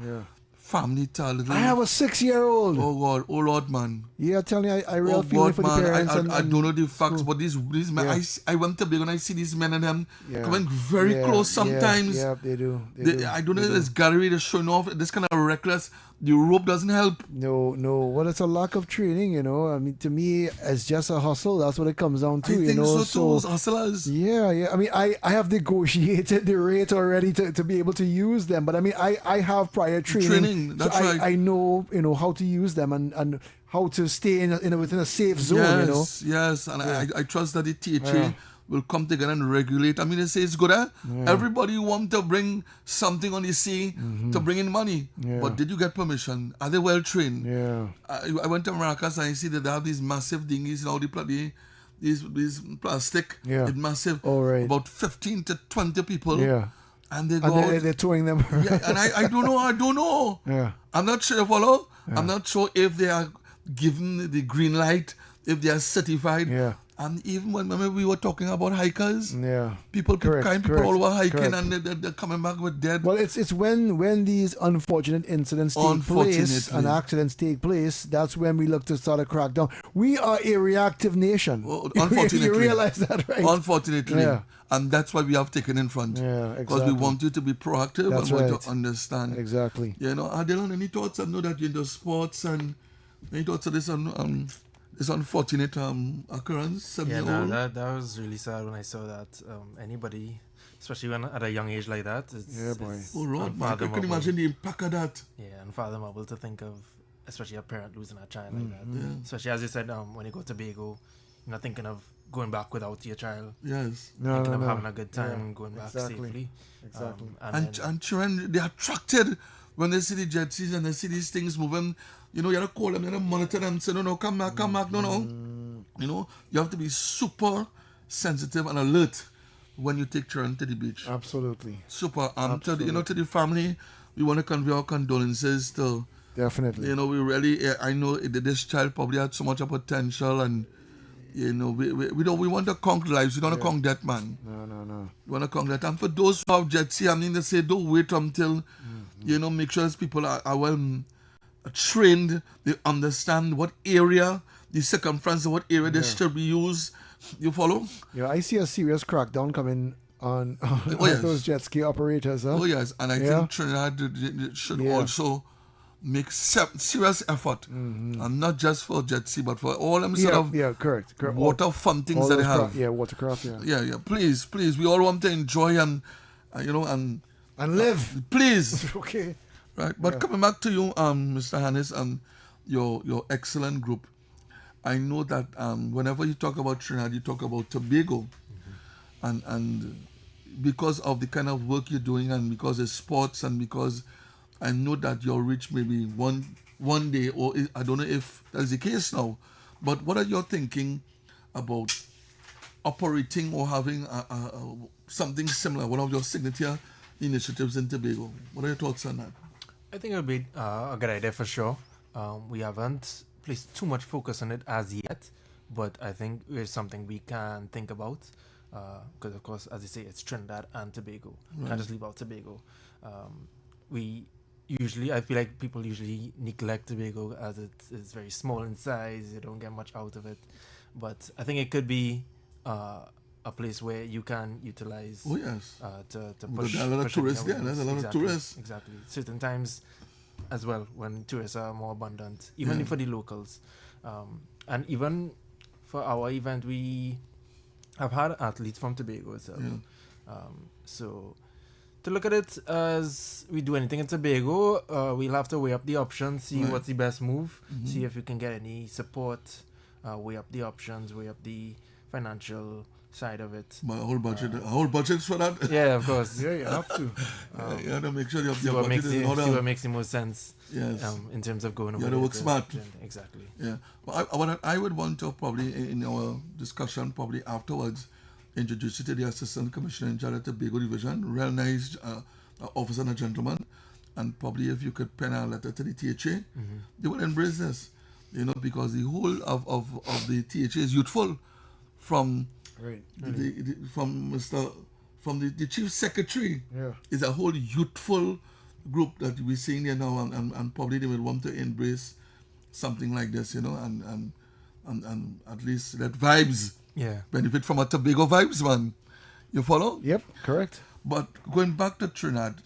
family to a little... I have a 6-year-old. Oh, God. Oh, Lord, man. Yeah, tell me, I really feel for the parents. I don't know the facts, but these men, I went to big and I see these men and them coming very close sometimes. Yeah, they do. I don't know if this gallery is showing off this kind of reckless. The rope doesn't help. No. Well, it's a lack of training, I mean, to me, it's just a hustle. That's what it comes down to, I think so too, hustlers. Yeah. I mean, I have negotiated the rate already to be able to use them. But I mean, I have prior training. That's so right. I know, how to use them and how to stay within a safe zone, Yes, and I trust that the THA will come together and regulate. I mean, they say it's good, Everybody want to bring something on the sea to bring in money. Yeah. But did you get permission? Are they well trained? Yeah. I went to Maracas and I see that they have these massive dinghies now, these plastic, it's massive, about 15 to 20 people. Yeah. And they go they're towing them. Yeah, and I don't know. Yeah. I'm not sure, follow? Yeah. I'm not sure if they are given the green light, if they are certified. Yeah. And even when we were talking about hikers, people correct, all were hiking and they're coming back with dead. Well, it's when these unfortunate incidents take place and accidents take place, that's when we look to start a crackdown. We are a reactive nation. Well, unfortunately, you realize that, right? Unfortunately, and that's why we have taken in front. Yeah, exactly. Because we want you to be proactive that's and want to understand. Exactly. Adelan, any thoughts? I know that you're into sports and any thoughts of this this unfortunate occurrence. That was really sad when I saw that. Anybody, especially when at a young age like that, it's oh Lord, man, I can imagine the impact of that. Yeah, unfathomable to think of, especially a parent losing a child like that. Yeah. Especially as you said, when you go to Tobago, you're not thinking of going back without your child. Yes. Thinking of having a good time and going back safely. Exactly. And children, they're attracted when they see the jet skis and they see these things moving. You have to call them, you have to monitor them, say, no, come back, no. You have to be super sensitive and alert when you take children to the beach. Absolutely. Super. To the family, we want to convey our condolences to... Definitely. We really, I know this child probably had so much of potential and, we want to conquer lives. We don't want to conquer that, man. No. We want to conquer that. And for those who have jet ski, they say don't wait until, make sure these people are well... trained, they understand what area, the circumference of what area they should be used. You follow? Yeah, I see a serious crackdown coming on those jet ski operators. Huh? Oh, yes. And I think Trinidad should also make serious effort. And not just for jet ski, but for all them sort of correct. water fun things that they have. Watercraft, Yeah. Please. We all want to enjoy and live. Please. Okay. Right, but coming back to you, Mr. Hannes, and your excellent group, I know that whenever you talk about Trinidad, you talk about Tobago, and because of the kind of work you're doing, and because it's sports, and because I know that you'll reach maybe one day, or I don't know if that's the case now, but what are you thinking about operating or having something similar, one of your signature initiatives in Tobago? What are your thoughts on that? I think it would be a good idea for sure. We haven't placed too much focus on it as yet, but I think it's something we can think about. because of course, as you say, it's Trinidad and Tobago. Right. Can't just leave out Tobago. We usually, I feel like people usually neglect Tobago as it's very small in size. You don't get much out of it, but I think it could be a place where you can utilize. Oh yes. To Because push. there are a lot of push tourists there. awareness. There's a lot of Exactly, tourists. Exactly. Certain times, as well, when tourists are more abundant, even Yeah. for the locals, and even for our event, we have had athletes from Tobago itself. Yeah. So to look at it as we do anything in Tobago, we'll have to weigh up the options, see Right. what's the best move, Mhm. see if we can get any support, weigh up the options, weigh up the financial side of it. But a whole budget for that. Yeah, of course. Yeah, you have to. You have to make sure you have See your what budget makes in the, order. see what makes the most sense. Yes. In terms of going You over have to there work smart. Exactly. Yeah. But I would want to probably, in our discussion, probably afterwards, introduce you to the Assistant Commissioner in charge of the Tobago Division. Real nice officer and a gentleman. And probably if you could pen a letter to the THA, they will embrace this. You know, because the whole of the THA is youthful. From the chief secretary is a whole youthful group that we're seeing there now, and probably they will want to embrace something like this, you know, and at least let vibes benefit from a Tobago vibes, man. You follow? Yep, correct. But going back to Trinidad,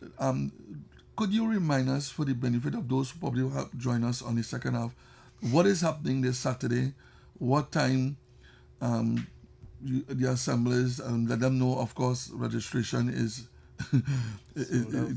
could you remind us, for the benefit of those who probably will join us on the second half, what is happening this Saturday? What time? The assemblies, and let them know, of course, registration is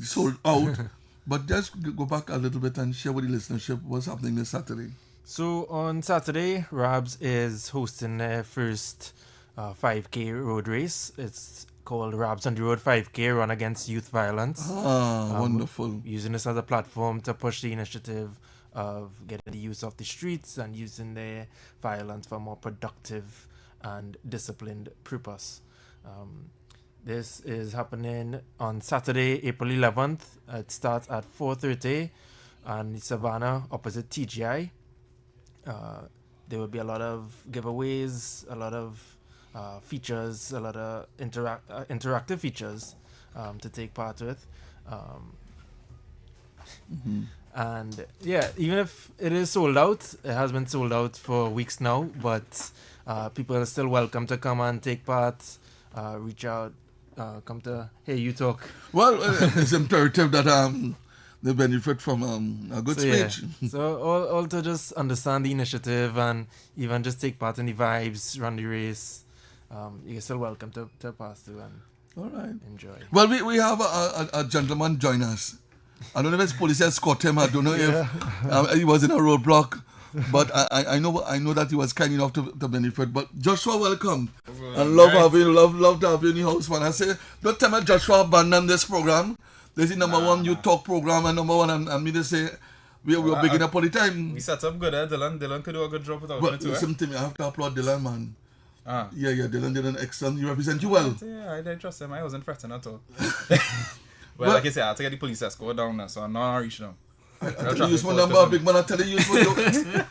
sold out. But just go back a little bit and share with the listenership what's happening this Saturday. So on Saturday, Rabs is hosting their first 5K road race. It's called Rabs on the Road 5K, Run Against Youth Violence. Wonderful. Using this as a platform to push the initiative of getting the youth off the streets and using their violence for more productive and disciplined purpose. This is happening on Saturday, April 11th. It starts at 4:30 on the Savannah opposite TGI. There will be a lot of giveaways, a lot of features, a lot of interactive features to take part with. And yeah, even if it is sold out, it has been sold out for weeks now, but people are still welcome to come and take part, reach out, come to hear you talk. Well, it's imperative that they benefit from a good speech. Yeah. So all to just understand the initiative and even just take part in the vibes, run the race. You're still welcome to pass through and all right. Enjoy. Well, we have a gentleman join us. I don't know if it's police escort him. I don't know if he was in a roadblock, but I know that he was kind enough to benefit. But Joshua, welcome. I love to have you in the house, man. I say, don't tell me Joshua abandoned this program. This is number one you talk program and number one, and me to say we're bigging up all the time. We set up good, Dylan. Dylan could do a good job without But it too. listen to me, I have to applaud Dylan, man. Yeah, Dylan did an excellent. You represent you well. Yeah, I trust him. I wasn't fretting at all. Well, like I said, I had to get the police escort down there, so I'm not reaching them. I use my number, big man. I tell you, use my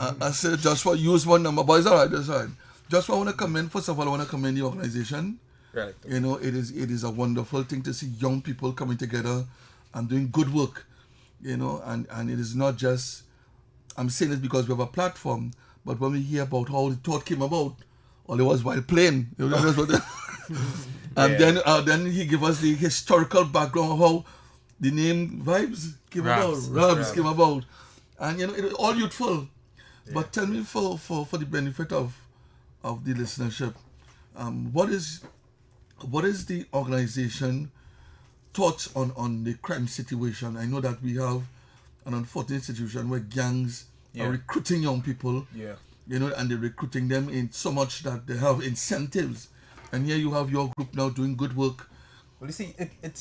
I said, Joshua, use one number, but it's all right. That's all right. Joshua, I want to commend. First of all, I want to commend the organization. Right. You know, it is a wonderful thing to see young people coming together and doing good work. You know, and it is not just. I'm saying this because we have a platform, but when we hear about how the thought came about, all it was while playing. And then he gave us the historical background of how the name Vibes came about, Rabs came about, and you know it was all youthful. Yeah. But tell me, for the benefit of the listenership, what is the organization thoughts on the crime situation? I know that we have an unfortunate situation where gangs are recruiting young people. Yeah. You know, and they're recruiting them in so much that they have incentives. And here you have your group now doing good work. Well, you see, it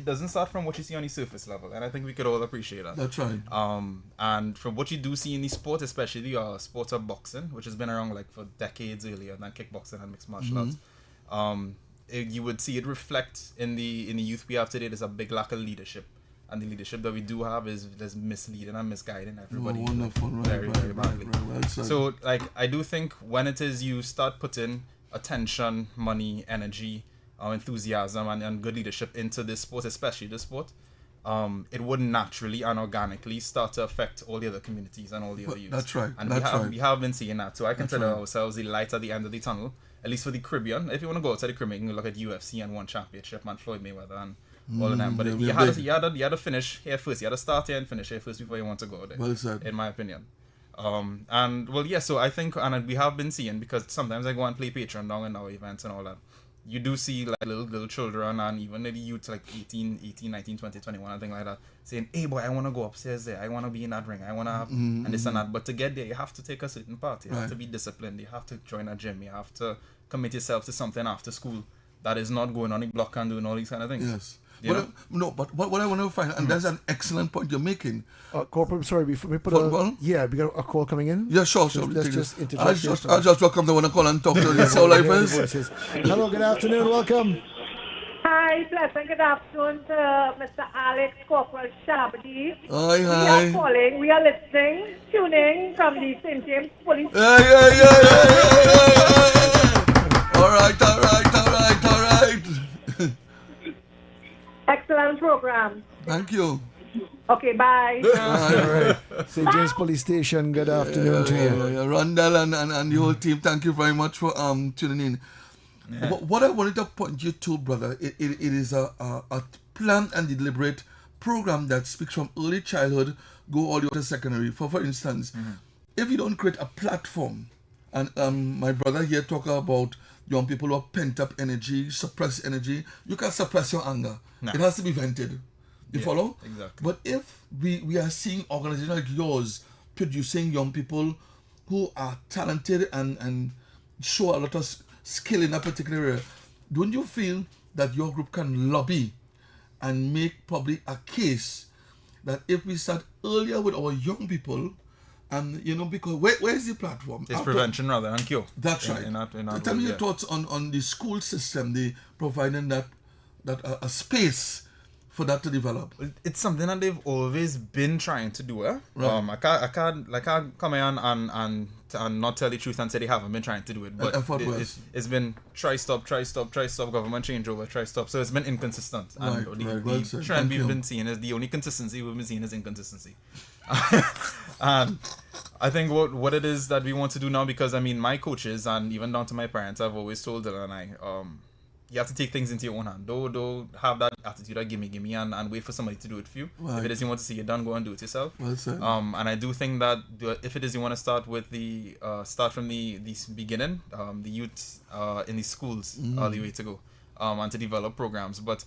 doesn't start from what you see on the surface level, and I think we could all appreciate that. That's right. And from what you do see in the sport, especially the sport of boxing, which has been around like for decades earlier than kickboxing and mixed martial arts, you would see it reflect in the youth we have today. There's a big lack of leadership. And the leadership that we do have is misleading and misguiding everybody. Wonderful, very badly. Very well said. So, like, I do think when it is you start putting attention, money, energy, enthusiasm, and good leadership into this sport, especially this sport, it would naturally and organically start to affect all the other communities and all the other youths. That's right. And That's we have been seeing that. So I consider right. ourselves the light at the end of the tunnel, at least for the Caribbean. If you want to go outside the Caribbean, you can look at UFC and one championship, man, Floyd Mayweather and all of them. But you had to finish here first. You had to start here and finish here first before you want to go there. Well said. In my opinion. And well, yeah, so I think, and we have been seeing, because sometimes I go and play Patreon down in our events and all that, you do see like little children and even the youth like 18, 19, 20, 21 and things like that saying, hey boy, I want to go upstairs there, I want to be in that ring, I want to have and this and that. But to get there, you have to take a certain part. You have to be disciplined, you have to join a gym, you have to commit yourself to something after school that is not going on the block and doing all these kind of things. Yes. But what I want to find, and that's an excellent point you're making. Corporal, sorry, before we put we got a call coming in. Yeah, sure. Let's just interject. I'll just welcome the one to call and talk to the Soul Lifers. Hello, good afternoon, welcome. Hi, pleasant good afternoon to Mr. Alex Corporal Sharbodie. Hi. We are calling, we are listening, tuning from the St. James Police. Hey. All right. Excellent program. Thank you. Okay, bye. All right. St. James Police Station, good afternoon to you. Rondell and the whole team, thank you very much for tuning in. Yeah. What I wanted to point you to, brother, it is a planned and deliberate program that speaks from early childhood, go all the way to secondary. For instance, if you don't create a platform, and my brother here talk about young people who have pent up energy, suppressed energy, you can suppress your anger. No. It has to be vented. You follow? Exactly. But if we are seeing organizations like yours producing young people who are talented and show a lot of skill in a particular area, don't you feel that your group can lobby and make probably a case that if we start earlier with our young people, and because where is the platform? It's prevention rather than cure. That's right. Tell me your thoughts on the school system, the providing that a space for that to develop. It's something that they've always been trying to do. Right. I can't come here and not tell the truth and say they haven't been trying to do it. But it's been try stop, government changeover, try stop. So it's been inconsistent. And the trend we've been seeing is the only consistency we've been seeing is inconsistency. And I think what it is that we want to do now, because my coaches and even down to my parents, I've always told Dylan and I, you have to take things into your own hand. Don't have that attitude of gimme and wait for somebody to do it for you. Right. If it is you want to see it done, go and do it yourself. Well said. And I do think that if it is you want to start with start from the beginning, the youth in the schools are the way to go, and to develop programs. But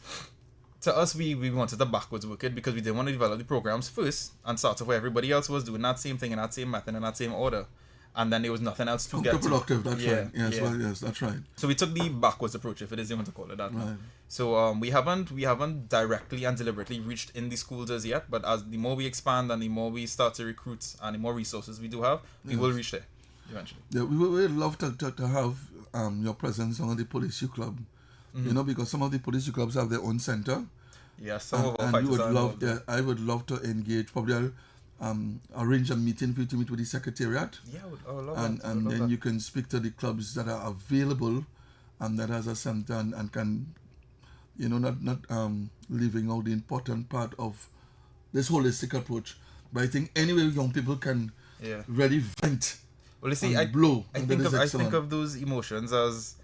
to us, we wanted to backwards work it because we didn't want to develop the programs first and start off where everybody else was doing that same thing in that same method and that same order. And then there was nothing else to get to. Counterproductive, that's right. Yes, well, yes, that's right. So we took the backwards approach, if it is you want to call it that. Right. So we haven't directly and deliberately reached in the schools as yet, but as the more we expand and the more we start to recruit and the more resources we do have, we will reach there eventually. Yeah, we would love to have your presence on the Police Youth Club, because some of the Police Youth Clubs have their own center. Yeah, some of our fighters are involved. I would love to engage, probably arrange a meeting for you to meet with the secretariat. Yeah, I would love that. And then you can speak to the clubs that are available and that has a center and can, not leaving out the important part of this holistic approach. But I think anyway young people can really vent. Well, you see, I think of those emotions as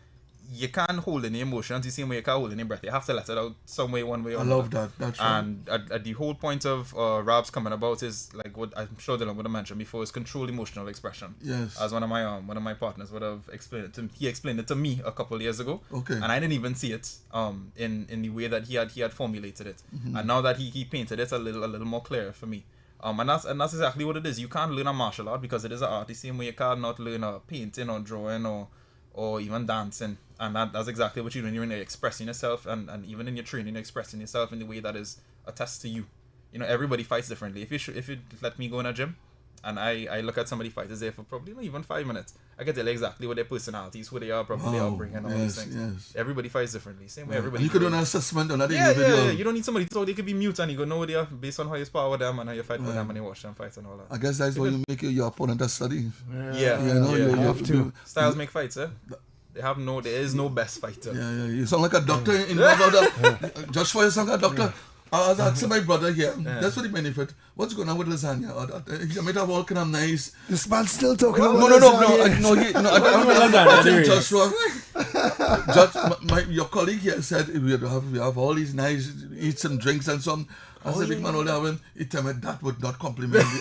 you can't hold any emotions the same way you can't hold any breath. You have to let it out some way, one way or another. I love that. That's right. And the whole point of RABs coming about is like what I'm sure Dylan would have mentioned before, is control emotional expression. Yes. As one of my partners would have explained it to me. He explained it to me a couple of years ago. Okay. And I didn't even see it in the way that he had formulated it. Mm-hmm. And now that he painted it a little more clear for me. And that's exactly what it is. You can't learn a martial art because it is an art the same way you cannot learn a painting or drawing or even dancing. And that's exactly what you're doing. You're expressing yourself, and even in your training, you're expressing yourself in the way that is attest to you. Everybody fights differently. If you let me go in a gym, and I look at somebody fight there for probably not even 5 minutes, I can tell exactly what their personalities, who they are, probably their upbringing, all these things. Yes. Everybody fights differently. Same way everybody. And you could do an assessment on that individual. Yeah. You don't need somebody to talk. They could be mute and you go know they are based on how you spar with them and how you fight with them and you watch them fight and all that. I guess that's why you make your opponent a study. Yeah. You have to. Styles make fights, eh? There is no best fighter. Yeah. You sound like a doctor in the Joshua, you sound like a doctor. I was asking my brother here. That's what he benefit. What's going on with lasagna? He might have all kind of nice. This man's still talking about lasagna. I think Joshua. Your colleague here said we have all these nice eats and drinks and some. I said, big man, all having. He told me that would not compliment me.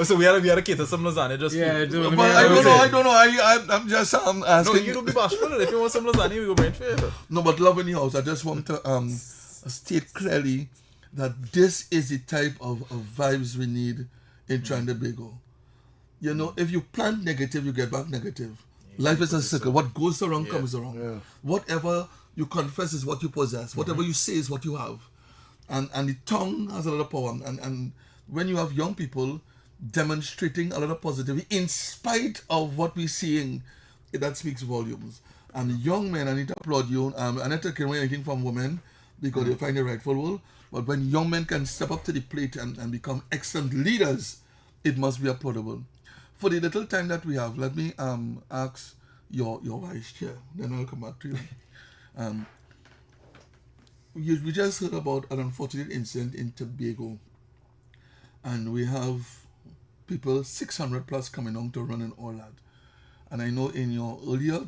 So we had to cater some lasagna just but I don't know. I'm just asking. No, you don't be bashful. If you want some lasagna, we go bring it for you. No, but love in the house. I just want to state clearly that this is the type of vibes we need in Trinidad and Tobago. You know, if you plant negative, you get back negative. Life is a circle. What goes around comes around. Yeah. Whatever you confess is what you possess. Whatever you say is what you have. And the tongue has a lot of power. And when you have young people demonstrating a lot of positivity, in spite of what we're seeing, that speaks volumes. And young men, I need to applaud you. I'm not taking away anything from women because they find the rightful role. But when young men can step up to the plate and become excellent leaders, it must be applaudable. For the little time that we have, let me ask your vice chair, then I'll come back to you. We just heard about an unfortunate incident in Tobago, and we have people 600 plus coming on to run in Orlad. And I know in your earlier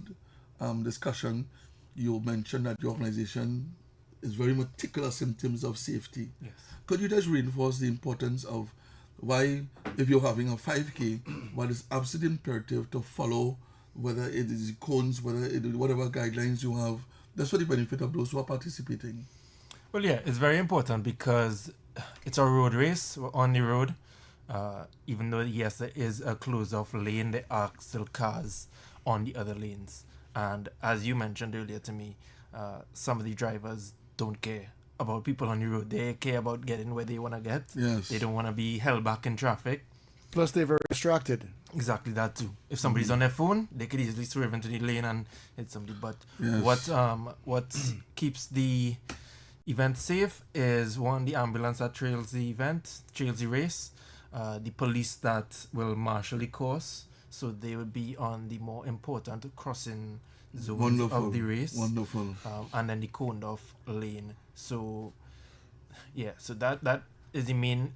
discussion, you mentioned that your organization is very meticulous in terms of safety. Yes. Could you just reinforce the importance of why, if you're having a 5K, what is absolutely imperative to follow, whether it is cones, whether it is whatever guidelines you have, that's for the benefit of those who are participating. Well, yeah, it's very important because it's a road race. We're on the road. Even though, yes, there is a closed-off lane, there are still cars on the other lanes. And as you mentioned earlier to me, some of the drivers don't care about people on the road. They care about getting where they want to get. Yes. They don't want to be held back in traffic. Plus, they're very distracted. Exactly that too. If somebody's on their phone, they could easily swerve into the lane and hit somebody. But what keeps the event safe is one, the ambulance that trails the event, trails the race, the police that will marshal the course, so they will be on the more important crossing zones of the race. Wonderful. And then the coned off lane. So yeah, so that is the main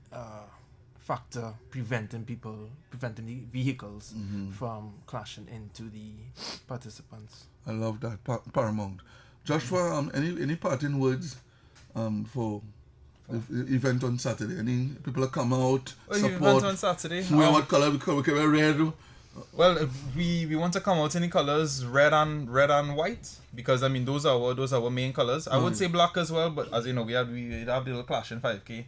factor preventing the vehicles from clashing into the participants. I love that. Paramount. Joshua, any parting words for the event on Saturday? Any people that come out, support? Event on Saturday. What color? We can wear red. Well, we want to come out in the colors red and white, because I mean those are our main colors. I would say black as well, but as you know, we have the little clash in 5K.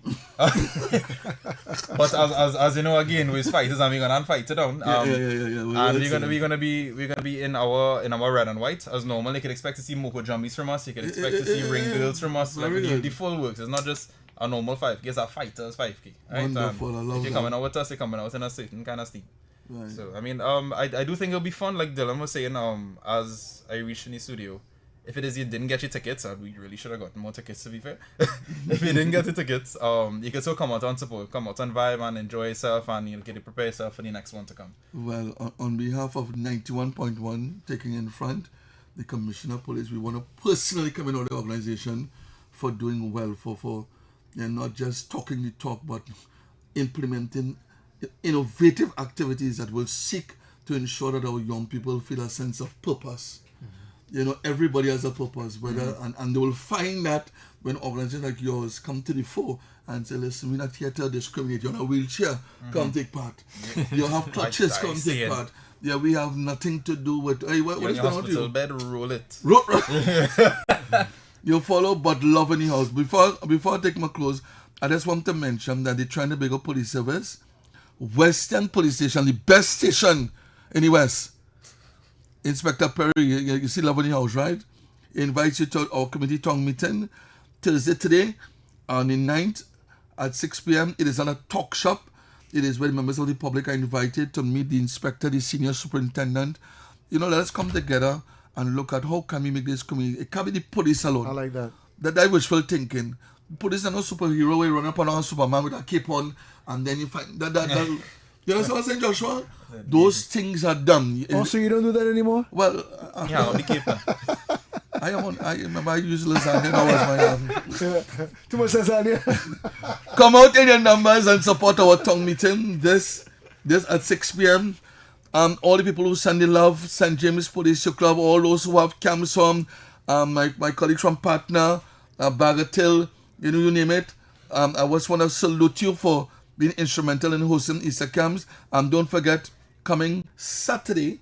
But as you know, again, with fighters, and we're gonna fight it down. And we're gonna be in our red and white as normal. You can expect to see Moko Jumbies from us. You can expect to see ring girls from us. Like the full works. It's not just a normal 5K. It's a fighters 5K. Right? Wonderful. I love if you're coming out with us, you're coming out in a certain kind of steam. Right. So I mean, I do think it'll be fun. Like Dylan was saying, as I reached in the studio, if it is you didn't get your tickets, we really should have gotten more tickets, to be fair. If you didn't get the tickets, you can still come out and support, come out and vibe and enjoy yourself, and you'll get to prepare yourself for the next one to come. Well, on behalf of 91.1 taking in front, the Commissioner of Police, we want to personally commend all the organization for doing well, for not just talking the talk, but implementing innovative activities that will seek to ensure that our young people feel a sense of purpose. You know, everybody has a purpose, whether and they will find that when organizations like yours come to the fore and say, listen, we're not here to discriminate. You're in a wheelchair, come take part. You have clutches, come take part. Yeah, we have nothing to do with, hey, what is going on with you? Bed, roll it. You follow, but love in the house. Before I take my close, I just want to mention that the Trinidad and Tobago Police Service, Western Police Station, the best station in the West. Inspector Perry, you see love in the house, right? He invites you to our committee tongue meeting Thursday today on the 9th at 6 p.m. It is on a talk shop. It is where members of the public are invited to meet the inspector, the senior superintendent. You know, let us come together and look at how can we make this community. It can't be the police alone. I like that. That wishful thinking. Police are no superhero. We run up on our Superman with a cape on, and then you find that You understand what I'm saying, Joshua? Those things are done. Also, you don't do that anymore? Well, Yeah, on the Cape Town. I remember I used lasagna. That was my Too much lasagna. Come out in your numbers and support our tongue meeting. This at 6 p.m. All the people who send the love, St. James Police Club, all those who have camps from, my colleagues from Partner, Bagatelle, you name it. I just want to salute you for being instrumental in hosting Easter camps. Don't forget, coming Saturday,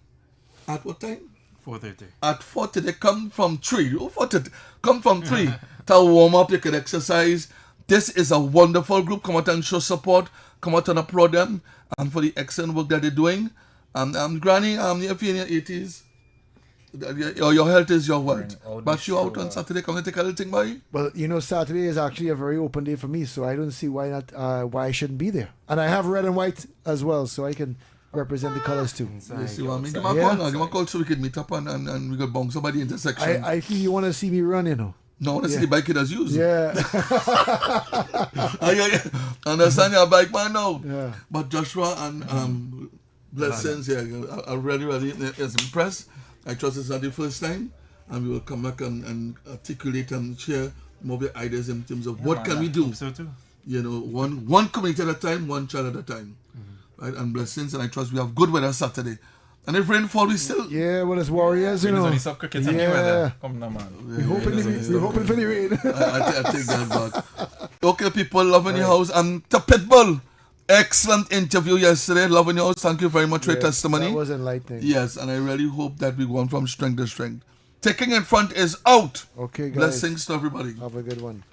at what time? 4:30. At 4:30, they come from 3. Oh, 4:30. Come from 3 to warm up, you can exercise. This is a wonderful group. Come out and show support. Come out and applaud them and for the excellent work that they're doing. Granny, if you're in your 80s, your health is your wealth. But you out on Saturday, come and take a little thing, boy. Well, Saturday is actually a very open day for me, so I don't see why I shouldn't be there. And I have red and white as well, so I can represent the colors too. You see what I mean? Give me a call so we can meet up and we could bounce over the intersection. I feel you want to see me run, No, I want to see the bike it has used. Yeah. I understand your bike man now. Yeah. But Joshua and blessings, I really is impressed. I trust it's not the first time. And we will come back and articulate and share more of the ideas in terms of what can we do. So too. One community at a time, one child at a time. Right? And blessings, and I trust we have good weather Saturday. And if rainfall, we still... Yeah, well, it's Warriors, There's only some cricket anywhere. Come on, man. We're hoping for the rain. I take that back. Okay, people, love in your house. And to Pitbull, excellent interview yesterday. Love in your house. Thank you very much for your testimony. That was enlightening. Yes, and I really hope that we go on from strength to strength. Taking in front is out. Okay, guys. Blessings to everybody. Have a good one.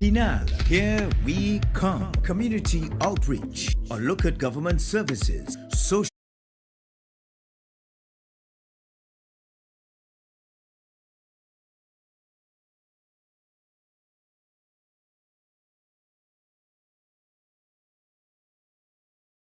Pinal, here we come. Community outreach. A look at government services, social